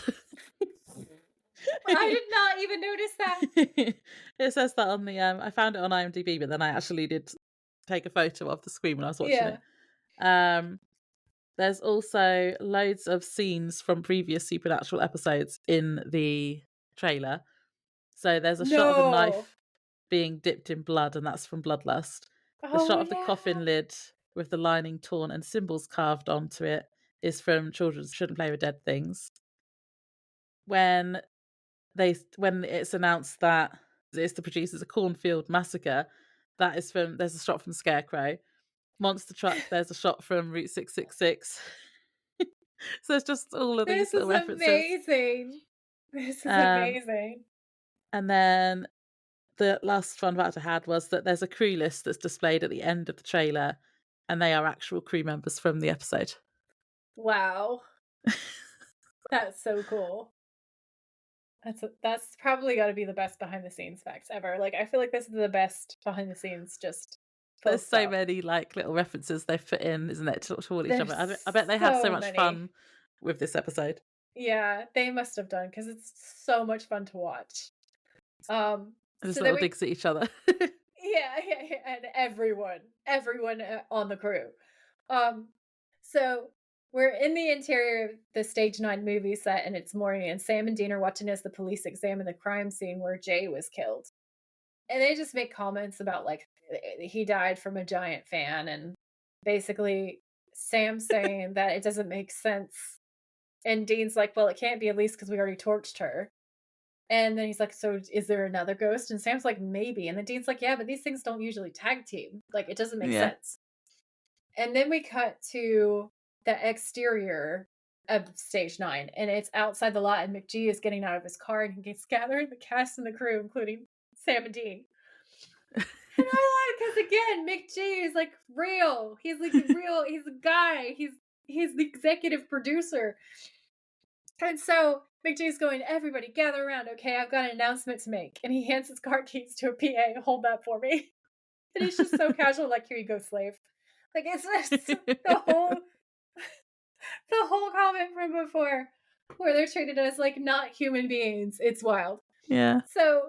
I did not even notice that. It says that on the I found it on IMDb, but then I actually did take a photo of the screen when I was watching Yeah. it. There's also loads of scenes from previous Supernatural episodes in the trailer. So there's a shot of a No. knife being dipped in blood, and that's from Bloodlust. The Oh shot of the yeah. coffin lid with the lining torn and symbols carved onto it is from Children Shouldn't Play with Dead Things. When it's announced that it's the producers of Cornfield Massacre, there's a shot from Scarecrow. Monster Truck, there's a shot from Route 666. So it's just all of these This little is references. amazing. This is Um, amazing. and then the last fun fact I had was that there's a crew list that's displayed at the end of the trailer, and they are actual crew members from the episode. Wow. That's so cool. That's probably got to be the best behind the scenes facts ever. Like I feel like this is the best behind the scenes just full There's so stop. many like little references they've put in, isn't it, to all each There's other. I bet they had so so much many. fun with this episode. Yeah, they must have done because it's so much fun to watch. Just So then little we digs at each other. yeah, and everyone on the crew. Um, so we're in the interior of the Stage 9 movie set, and it's morning, and Sam and Dean are watching as the police examine the crime scene where Jay was killed. And they just make comments about, like, he died from a giant fan, and basically Sam saying that it doesn't make sense. And Dean's like, well, it can't be, at least because we already torched her. And then he's like, so is there another ghost? And Sam's like, maybe. And then Dean's like, yeah, but these things don't usually tag team. Like, it doesn't make Yeah. sense. And then we cut to the exterior of Stage 9, and it's outside the lot, and McG is getting out of his car, and he's gathering the cast and the crew, including Sam and Dean. And I like, because again, McG is like real. He's like real. He's a guy. He's the executive producer. And so McG's going, everybody gather around. Okay, I've got an announcement to make. And he hands his car keys to a PA. Hold that for me. And he's just so casual, like, here you go, slave. Like, it's just the whole comment from before where they're treated as like not human beings. It's wild. Yeah. So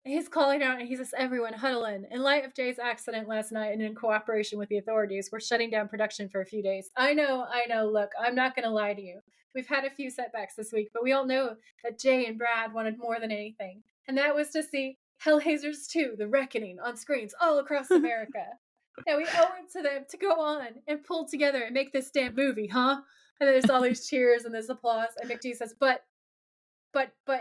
He's calling out and he says, "Everyone huddle in. In light of Jay's accident last night and in cooperation with the authorities, we're shutting down production for a few days." I know. Look, I'm not going to lie to you. We've had a few setbacks this week, but we all know that Jay and Brad wanted more than anything. And that was to see Hellhaisers 2, The Reckoning on screens all across America. Now we owe it to them to go on and pull together and make this damn movie, huh? And there's all these cheers and this applause. And McD says, but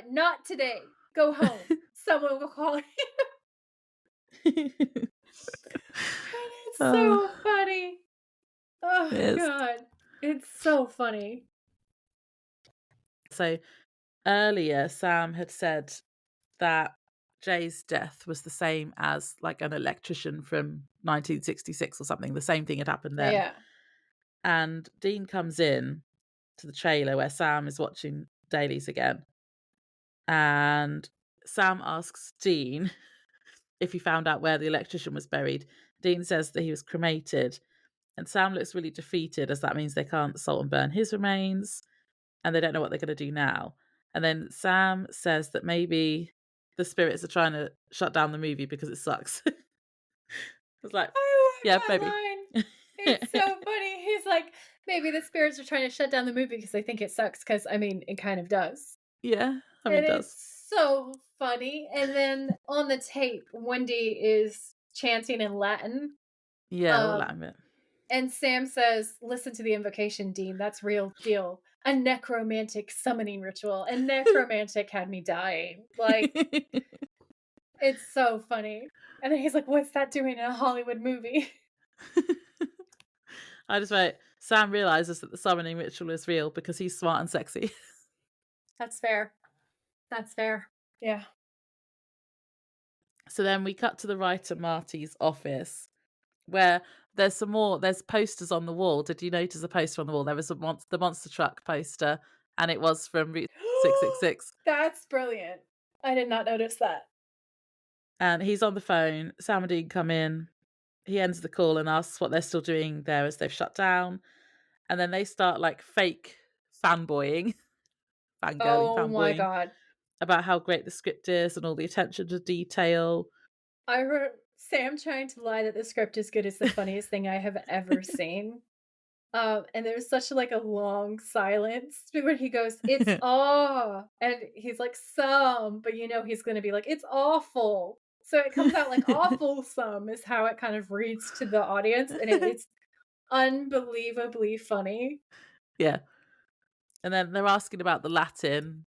not today. Go home. Someone will call you. And it's Oh, so funny. Oh it is. god. It's so funny. So earlier, Sam had said that Jay's death was the same as like an electrician from 1966 or something. The same thing had happened then. Yeah. And Dean comes in to the trailer where Sam is watching dailies again. And Sam asks Dean if he found out where the electrician was buried. Dean says that he was cremated. And Sam looks really defeated, as that means they can't salt and burn his remains. And they don't know what they're going to do now. And then Sam says that maybe the spirits are trying to shut down the movie because it sucks. It's like, I yeah, love that maybe. line. It's so funny. He's like, maybe the spirits are trying to shut down the movie because they think it sucks. Because, I mean, it kind of does. Yeah, I mean, And it does. it's so funny. And then on the tape, Wendy is chanting in Latin. Yeah, the Latin bit. And Sam says, "Listen to the invocation, Dean. That's real deal. A necromantic summoning ritual." And necromantic had me dying. Like, it's so funny. And then he's like, "What's that doing in a Hollywood movie?" I just wrote, Sam realizes that the summoning ritual is real because he's smart and sexy. That's fair. That's fair. Yeah. So then we cut to the writer Marty's office where there's posters on the wall. Did you notice a poster on the wall? There was the monster truck poster, and it was from Route 666. That's brilliant. I did not notice that. And he's on the phone. Sam and Dean come in. He ends the call and asks what they're still doing there as they've shut down. And then they start like fake fanboying, fangirling, Oh my fanboying god. about how great the script is and all the attention to detail. I wrote Sam trying to lie that the script is good is the funniest thing I have ever seen. And there's such like a long silence when he goes, "It's aw," and he's like, "Some," but you know he's gonna be like, "It's awful." So it comes out like awful some is how it kind of reads to the audience, and it's unbelievably funny. Yeah. And then they're asking about the Latin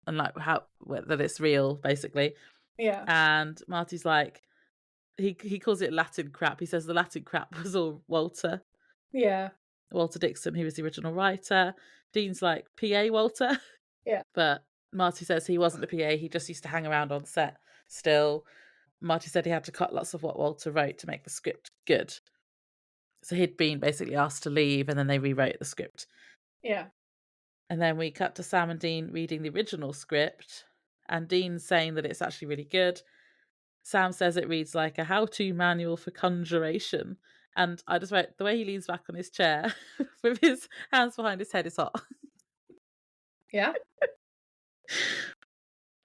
and like that it's real, basically. Yeah. And Marty's like, he calls it Latin crap. He says the Latin crap was all Walter Yeah. Dixon, who was the original writer. Dean's like, PA Walter? Yeah. But Marty says he wasn't the PA, he just used to hang around on set still. Marty said he had to cut lots of what Walter wrote to make the script good. So he'd been basically asked to leave and then they rewrote the script. Yeah. And then we cut to Sam and Dean reading the original script, and Dean saying that it's actually really good. Sam says it reads like a how-to manual for conjuration. And I just wrote, the way he leans back on his chair with his hands behind his head is hot. Yeah.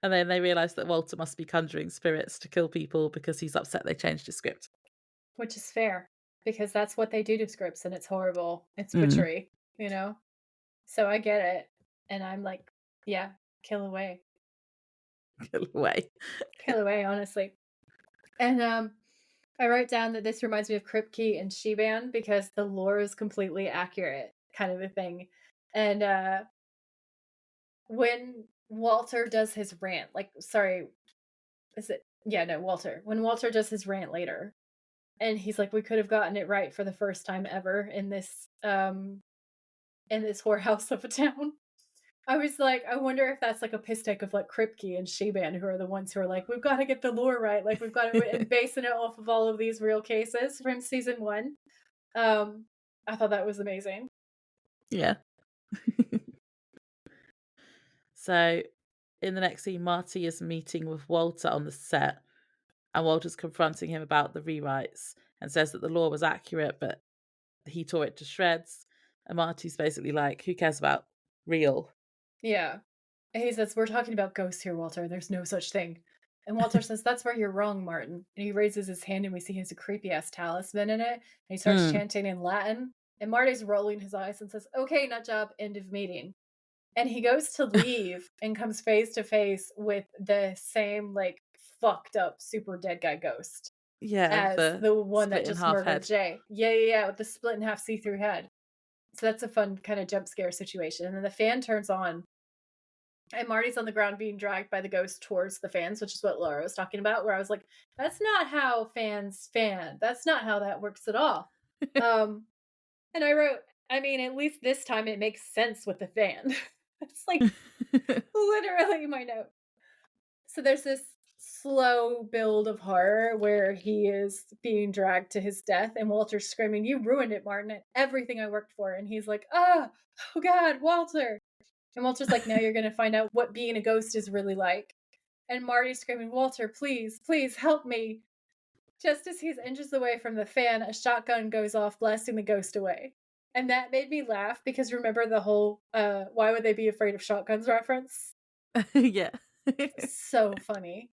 And then they realise that Walter must be conjuring spirits to kill people because he's upset they changed his script. Which is fair, because that's what they do to scripts, and it's horrible. It's butchery, you know? So I get it. And I'm like, yeah, kill away. Kill away. Kill away, honestly. And I wrote down that this reminds me of Kripke and She-Ban because the lore is completely accurate, kind of a thing. And when Walter does his rant, Walter. When Walter does his rant later, and he's like, "We could have gotten it right for the first time ever in this whorehouse of a town." I was like, I wonder if that's like a piss take of like Kripke and She-Ban, who are the ones who are like, "We've got to get the lore right. Like we've got to," and basing it off of all of these real cases from season 1. I thought that was amazing. Yeah. So in the next scene, Marty is meeting with Walter on the set, and Walter's confronting him about the rewrites and says that the law was accurate, but he tore it to shreds. And Marty's basically like, who cares about real? Yeah. He says, "We're talking about ghosts here, Walter. There's no such thing." And Walter says, "That's where you're wrong, Martin." And he raises his hand and we see he has a creepy ass talisman in it. And he starts Mm. chanting in Latin. And Marty's rolling his eyes and says, "Okay, nut job, end of meeting." And he goes to leave and comes face to face with the same, like, fucked up, super dead guy ghost Yeah, with as the the one that split in just half murdered head. Jay. Yeah, yeah, yeah, with the split in half see through head. So that's a fun kind of jump scare situation. And then the fan turns on, and Marty's on the ground being dragged by the ghost towards the fans, which is what Laura was talking about, where I was like, that's not how fans fan. That's not how that works at all. Um, and I wrote, I mean, at least this time it makes sense with the fan. It's like literally my note. So there's this slow build of horror where he is being dragged to his death, and Walter's screaming, "You ruined it, Martin, everything I worked for." And he's like, "Ah, oh God, Walter." And Walter's like, "Now you're going to find out what being a ghost is really like." And Marty's screaming, "Walter, please, please help me." Just as he's inches away from the fan, a shotgun goes off, blasting the ghost away. And that made me laugh because remember the whole why would they be afraid of shotguns reference? Yeah. So funny.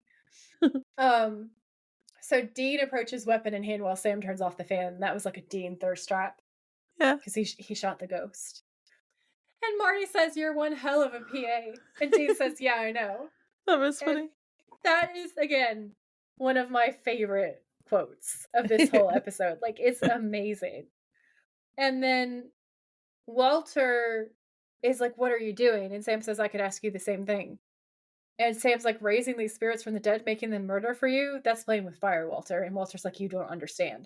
Um so Dean approaches weapon in hand while Sam turns off the fan. That was like a Dean thirst trap Yeah, because he shot the ghost. And Marty says, "You're one hell of a PA." And Dean says, "Yeah, I know." that was And funny. that is, again, one of my favorite quotes of this whole episode. Like, it's amazing. And then Walter is like, "What are you doing?" And Sam says, "I could ask you the same thing." And Sam's like, "Raising these spirits from the dead, making them murder for you? That's playing with fire, Walter." And Walter's like, "You don't understand."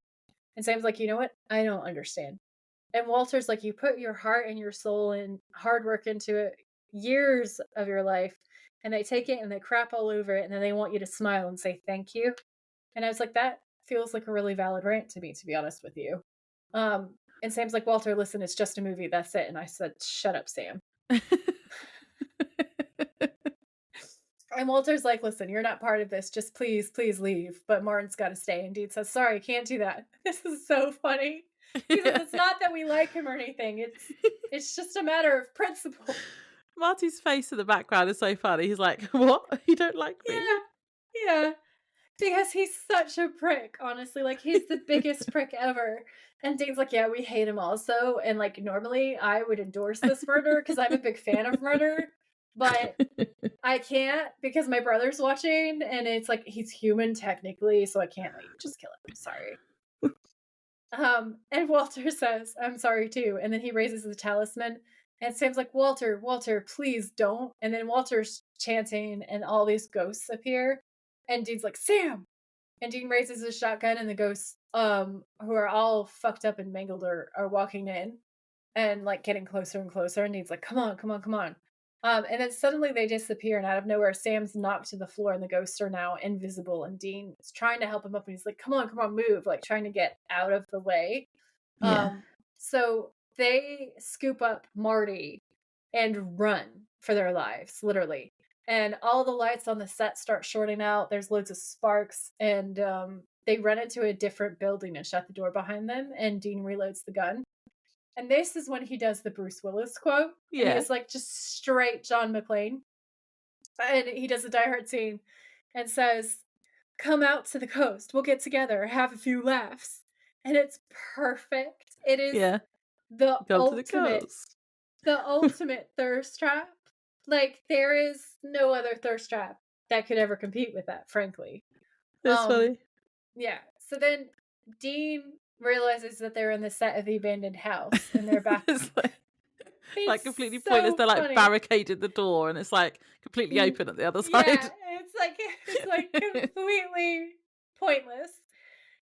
And Sam's like, "You know what? I don't understand." And Walter's like, "You put your heart and your soul and hard work into it, years of your life, and they take it and they crap all over it, and then they want you to smile and say thank you." And I was like, that feels like a really valid rant to me, to be honest with you. And Sam's like, "Walter, listen, it's just a movie. That's it." And I said, "Shut up, Sam." And Walter's like, "Listen, you're not part of this. Just please, please leave." But Martin's got to stay. And Dean says, "Sorry, can't do that." This is so funny. He says, "It's not that we like him or anything. It's just a matter of principle." Marty's face in the background is so funny. He's like, "What? You don't like me?" Yeah. Yeah. Because he's such a prick, honestly. Like, he's the biggest prick ever. And Dean's like, "Yeah, we hate him also." And like, normally I would endorse this murder because I'm a big fan of murder, but I can't because my brother's watching and it's like he's human technically, so I can't let you just kill him. Sorry. And Walter says, "I'm sorry too." And then he raises the talisman and Sam's like, "Walter, Walter, please don't." And then Walter's chanting and all these ghosts appear. And Dean's like, "Sam." And Dean raises his shotgun and the ghosts, who are all fucked up and mangled are walking in and like getting closer and closer. And Dean's like, "Come on, come on, come on." And then suddenly they disappear, and out of nowhere, Sam's knocked to the floor, and the ghosts are now invisible. And Dean is trying to help him up, and he's like, come on, move!" Like trying to get out of the way. Yeah. So they scoop up Marty and run for their lives, literally. And all the lights on the set start shorting out. There's loads of sparks, and they run into a different building and shut the door behind them. And Dean reloads the gun. And this is when he does the Bruce Willis quote, and he Yeah. is like just straight John McClane. And he does a Die Hard scene and says, "Come out to the coast. We'll get together, have a few laughs." And it's perfect. It is Yeah. the Go to the ultimate, coast. the ultimate thirst trap. Like there is no other thirst trap that could ever compete with that, frankly. It's Um, funny. yeah. So then Dean realizes that they're in the set of the abandoned house and they're back. It's like It's completely pointless. so They're like funny. barricaded the door and it's like completely open at the other Yeah, side. it's like completely pointless.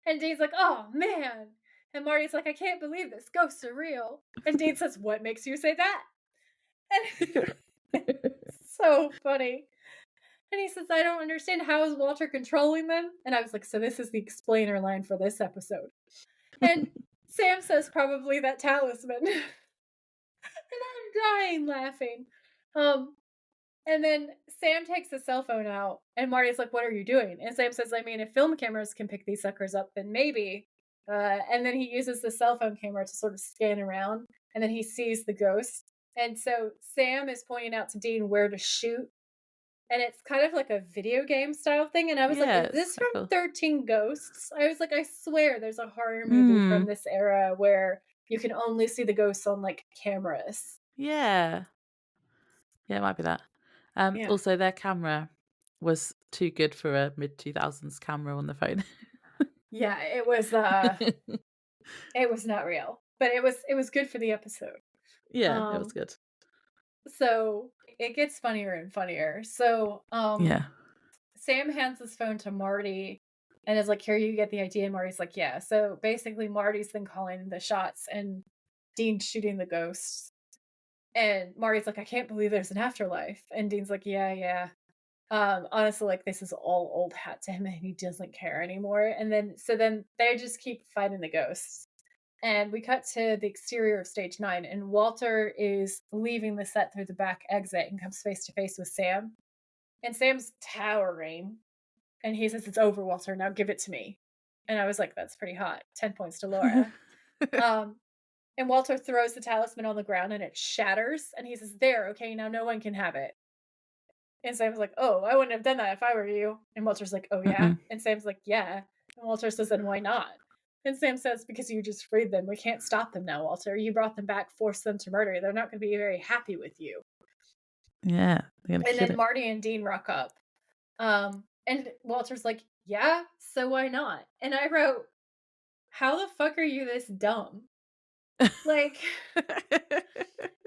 And Dean's like, "Oh man." And Marty's like, "I can't believe this. Ghosts are real." And Dean says, "What makes you say that?" And it's so funny. And he says, "I don't understand. How is Walter controlling them?" And I was like, so this is the explainer line for this episode. And Sam says, "Probably that talisman." And I'm dying laughing. Um, And then Sam takes his cell phone out, and Marty's like, "What are you doing?" And Sam says, "I mean, if film cameras can pick these suckers up, then maybe." And then he uses the cell phone camera to sort of scan around, and then he sees the ghost. And so Sam is pointing out to Dean where to shoot and it's kind of like a video game style thing, and I was like, Yeah, "Is it's this quite from cool. 13 Ghosts?" I was like, "I swear there's a horror movie from Mm, this era where you can only see the ghosts on, like, cameras." yeah. Yeah, it might be that. Yeah. Also, their camera was too good for a mid-2000s camera on the phone. Yeah, it was not real, but it was good for the episode. Yeah, it was Um, good. so it gets funnier and funnier. So, Yeah. Sam hands his phone to Marty and is like, "Here, you get the idea." And Marty's like, "Yeah." So basically, Marty's been calling the shots and Dean's shooting the ghosts. And Marty's like, "I can't believe there's an afterlife." And Dean's like, "Yeah, yeah." Honestly, like this is all old hat to him and he doesn't care anymore. And then they just keep fighting the ghosts. And we cut to the exterior of stage 9, and Walter is leaving the set through the back exit and comes face to face with Sam. And Sam's towering. And he says, "It's over, Walter. Now give it to me." And I was like, "That's pretty hot. 10 points to Laura." Um, and Walter throws the talisman on the ground and it shatters. And he says, "There, okay, now no one can have it." And Sam's like, "Oh, I wouldn't have done that if I were you." And Walter's like, "Oh, yeah?" Mm-mm. And Sam's like, "Yeah." And Walter says, "Then why not?" And Sam says, "Because you just freed them. We can't stop them now, Walter. You brought them back, forced them to murder. They're not going to be very happy with you." Yeah, they're gonna And kill then it. Marty and Dean rock up. And Walter's like, "Yeah, so why not?" And I wrote, "How the fuck are you this dumb? Like,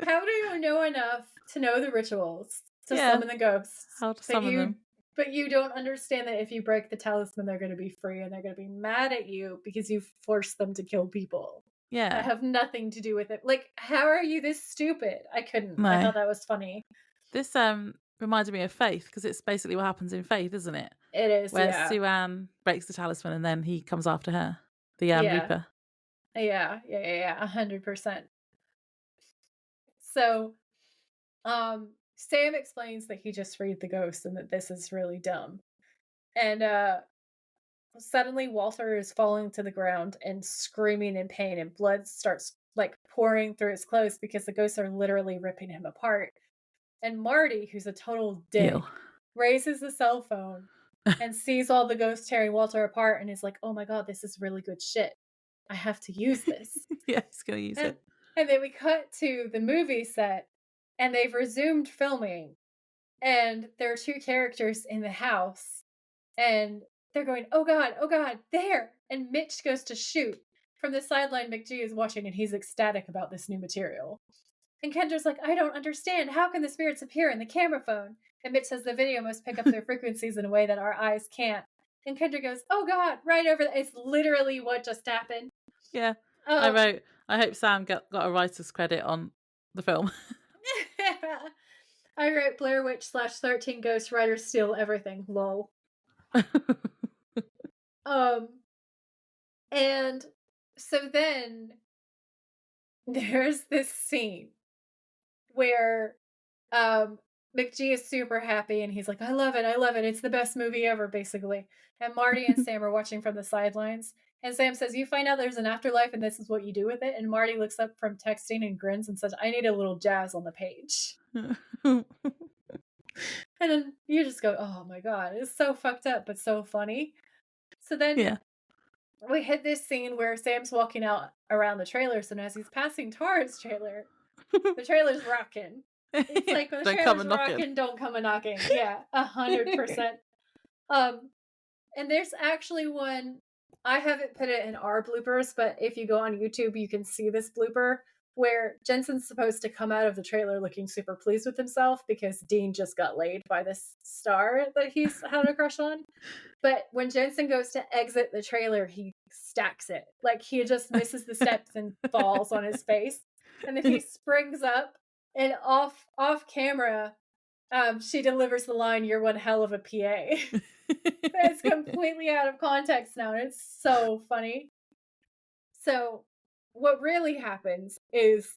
how do you know enough to know the rituals to Yeah, summon the ghosts, how to but summon you them. but you don't understand that if you break the talisman, they're going to be free and they're going to be mad at you because you forced them to kill people that Yeah. have nothing to do with it. Like, how are you this stupid?" I couldn't. I No. thought that was funny. This, reminded me of Faith because it's basically what happens in Faith, isn't it? It is, Where yeah. Sue Ann breaks the talisman and then he comes after her, the, Yeah. Reaper. Yeah, 100%. So, Sam explains that he just freed the ghost and that this is really dumb. And suddenly Walter is falling to the ground and screaming in pain, and blood starts like pouring through his clothes because the ghosts are literally ripping him apart. And Marty, who's a total Ew. dick, raises the cell phone and sees all the ghosts tearing Walter apart and is like, "Oh my god, this is really good shit. I have to use this." Yeah, he's gonna use And it. and then we cut to the movie set and they've resumed filming, and there are two characters in the house and they're going, oh god, there." And Mitch goes to shoot. From the sideline, McGee is watching and he's ecstatic about this new material. And Kendra's like, "I don't understand. How can the spirits appear in the camera phone?" And Mitch says the video must pick up their frequencies in a way that our eyes can't. And Kendra goes, "Oh god, right over there." It's literally what just happened. Yeah. I Um, wrote, "I hope Sam got a writer's credit on the film." I wrote Blair Witch slash 13 Ghost Writers steal everything. Lol. Um, and so then there's this scene where um McGee is super happy and he's like, "I love it, I love it. It's the best movie ever," basically. And Marty and Sam are watching from the sidelines. And Sam says, "You find out there's an afterlife and this is what you do with it." And Marty looks up from texting and grins and says, "I need a little jazz on the page." And then you just go, "Oh my god, it's so fucked up, but so funny." So then Yeah. we hit this scene where Sam's walking out around the trailers, and as he's passing Tara's trailer, the trailer's rocking. It's like when the Don't come trailer's and knock it. rocking, don't come a knocking. Yeah, 100%. Um, and there's actually one. I haven't put it in our bloopers, but if you go on YouTube, you can see this blooper where Jensen's supposed to come out of the trailer looking super pleased with himself because Dean just got laid by this star that he's had a crush on. But when Jensen goes to exit the trailer, he stacks it. Like he just misses the steps and falls on his face. And then he springs up and off camera, she delivers the line, "You're one hell of a PA." It's completely out of context now, and it's so funny. So what really happens is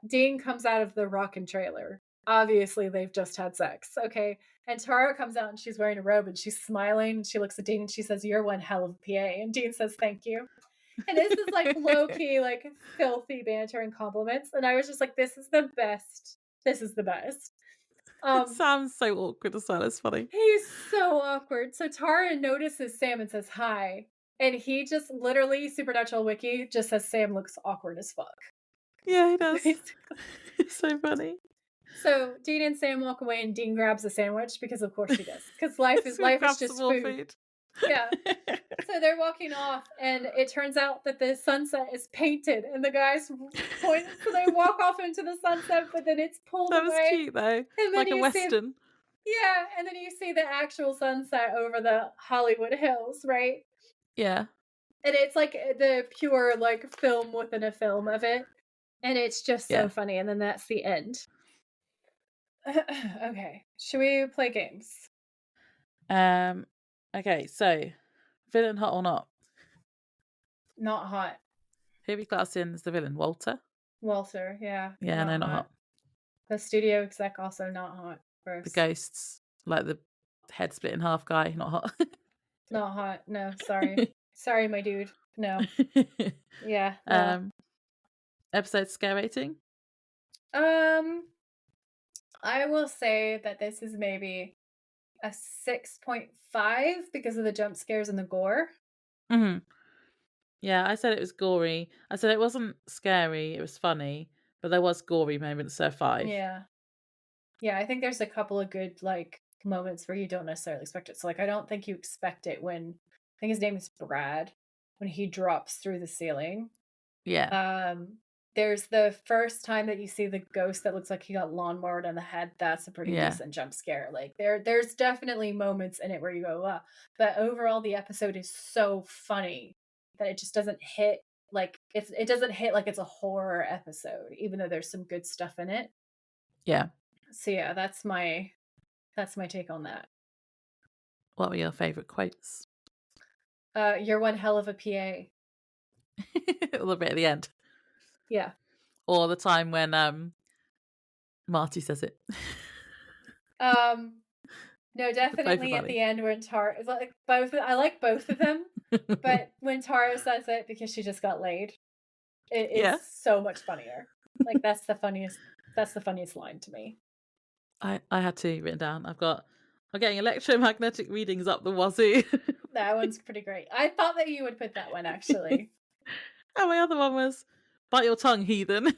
Dean comes out of the rockin' trailer. Obviously, they've just had sex, okay? And Tara comes out and she's wearing a robe and she's smiling and she looks at Dean and she says, "You're one hell of a PA." And Dean says, "Thank you." And this is like low key, like filthy banter and compliments. And I was just like, this is the best. This is the best. Um, Sam's so awkward as well. It's funny. he's so awkward. So Tara notices Sam and says hi. And he just literally, Supernatural Wiki just says Sam looks awkward as fuck. Yeah, he does. Basically. It's so funny. So Dean and Sam walk away and Dean grabs a sandwich because of course he does. Because life is Grab some just more food. Yeah. So they're walking off, and it turns out that the sunset is painted, and the guys point. So they walk off into the sunset, but then it's pulled That was away, cute though. and then Like a you see, western. yeah, and then you see the actual sunset over the Hollywood Hills, right? Yeah. And it's like the pure like film within a film of it, and it's just so Yeah. funny. And then that's the end. Okay, should we play games? Okay, so villain hot or not? Not hot. Who we class in as the villain? Walter? Walter, yeah. Yeah, no, not hot. The studio exec also not hot. Gross. The ghosts, like the head split in half guy, not hot. Not hot. No, sorry. Sorry, my dude. No. Yeah. No. Episode scare rating? I will say that this is maybe a 6.5 because of the jump scares and the gore. Mm-hmm. Yeah, I said it was gory. I said it wasn't scary, it was funny, but there was gory moments, so 5. Yeah. Yeah, I think there's a couple of good like moments where you don't necessarily expect it. So like I don't think you expect it when I think his name is Brad when he drops through the ceiling. Yeah. There's the first time that you see the ghost that looks like he got lawnmowered in the head. That's a pretty decent jump scare. Like there's definitely moments in it where you go, wow. But overall the episode is so funny that it just doesn't hit like it doesn't hit like it's a horror episode, even though there's some good stuff in it. Yeah. So yeah, that's my take on that. What were your favourite quotes? You're one hell of a PA. A little bit at the end. Yeah. Or the time when Marty says it. No, definitely at the end when Tara is like both. I like both of them, but when Tara says it because she just got laid, it is so much funnier. Like that's the funniest. That's the funniest line to me. I had 2 written down. I'm getting electromagnetic readings up the wazoo. That one's pretty great. I thought that you would put that one actually. And my other one was bite your tongue, heathen.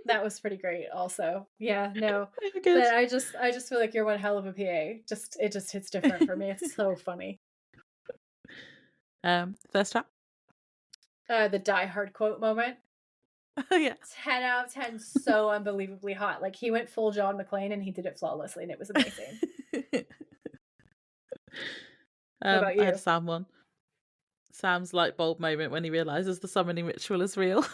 That was pretty great also. Yeah, no. Good. But I just feel like you're one hell of a PA. It just hits different for me. It's so funny. First trap? The Die Hard quote moment. Oh yeah. 10 out of 10, so unbelievably hot. Like he went full John McClane and he did it flawlessly and it was amazing. What about you? I had Sam one. Sam's light bulb moment when he realizes the summoning ritual is real.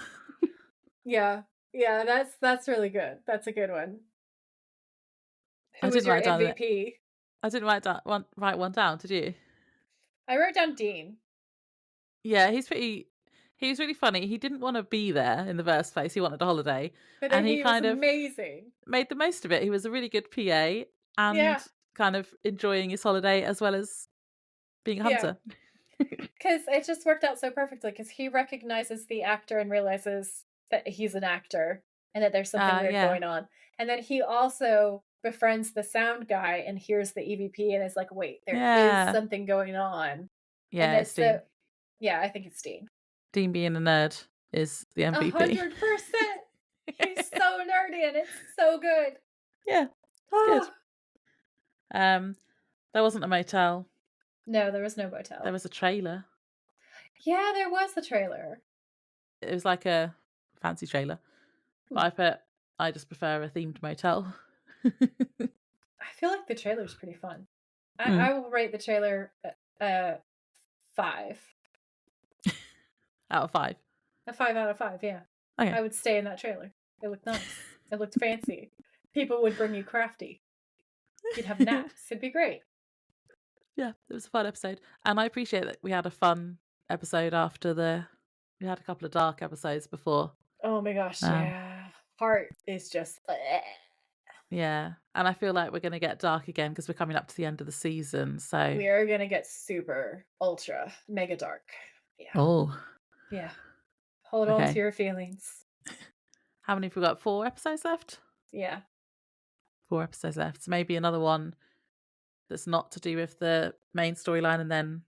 Yeah, that's really good. That's a good one. Who was didn't your write down MVP? I didn't write one down. Did you? I wrote down Dean. Yeah, he was really funny. He didn't want to be there in the first place. He wanted a holiday, But then and he kind was of amazing. made the most of it. He was a really good PA and kind of enjoying his holiday as well as being a hunter. Because it just worked out so perfectly. Because he recognizes the actor and realizes that he's an actor and that there's something weird going on. And then he also befriends the sound guy and hears the EVP and is like, wait, there is something going on. Yeah, and it's Dean. I think it's Dean. Dean being a nerd is the MVP. 100%. He's so nerdy and it's so good. Yeah, it's good. There wasn't a motel. No, there was no motel. There was a trailer. Yeah, there was a trailer. It was like a fancy trailer. But I just prefer a themed motel. I feel like the trailer's pretty fun. I will rate the trailer 5. Out of 5? A 5 out of 5, yeah. Okay. I would stay in that trailer. It looked nice. It looked fancy. People would bring you crafty. You'd have naps. It'd be great. Yeah, it was a fun episode. And I appreciate that we had a fun episode after we had a couple of dark episodes before. Oh my gosh, yeah. Heart is just... Yeah, and I feel like we're going to get dark again because we're coming up to the end of the season, so... We are going to get super, ultra, mega dark. Yeah. Oh. Yeah. Hold on to your feelings. How many have we got? 4 episodes left? Yeah. 4 episodes left. So maybe another one that's not to do with the main storyline, and then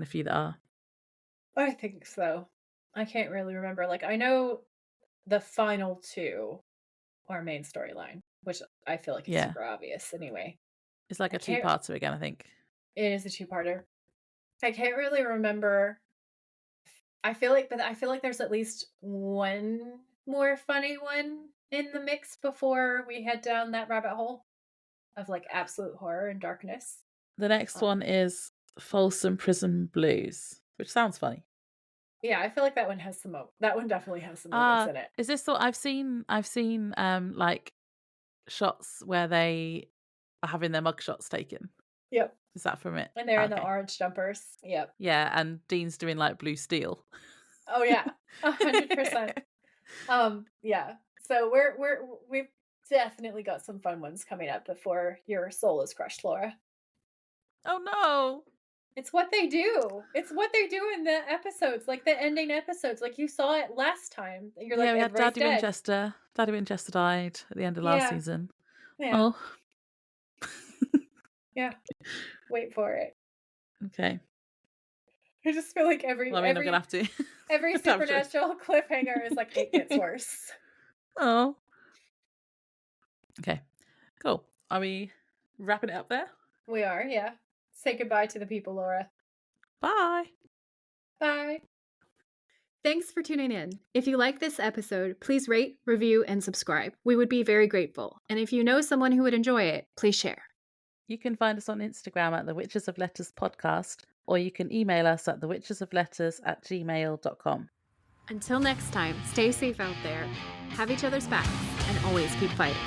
a few that are. I think so. I can't really remember. Like, I know the final 2 are main storyline, which I feel like is Yeah. super obvious anyway. It's like I a can't two-parter again, I think. It is a two-parter. I can't really remember. I feel like there's at least one more funny one in the mix before we head down that rabbit hole of, like, absolute horror and darkness. The next one is Folsom Prison Blues, which sounds funny. Yeah, I feel like that one definitely has some moments in it. Is this what I've seen like shots where they are having their mug shots taken. Yep. Is that from it? And they're Ah, in the okay. orange jumpers. Yep. Yeah, and Dean's doing like blue steel. Oh yeah. 100%. Yeah. So we've definitely got some fun ones coming up before your soul is crushed, Laura. Oh no. It's what they do. It's what they do in the episodes, like the ending episodes. Like you saw it last time. You're Yeah, like, we had everybody's Daddy dead. Winchester. Daddy Winchester died at the end of last Yeah. season. Yeah. Oh. Yeah. Wait for it. Okay. I just feel like Well, I mean, I'm gonna have to. every supernatural cliffhanger is like it gets worse. Oh. Okay. Cool. Are we wrapping it up there? We are, yeah. Say goodbye to the people, Laura. Bye. Bye. Thanks for tuning in. If you like this episode, please rate, review, and subscribe. We would be very grateful. And if you know someone who would enjoy it, please share. You can find us on Instagram at the Witches of Letters podcast, or you can email us at thewitchesofletters@gmail.com. Until next time, stay safe out there, have each other's backs, and always keep fighting.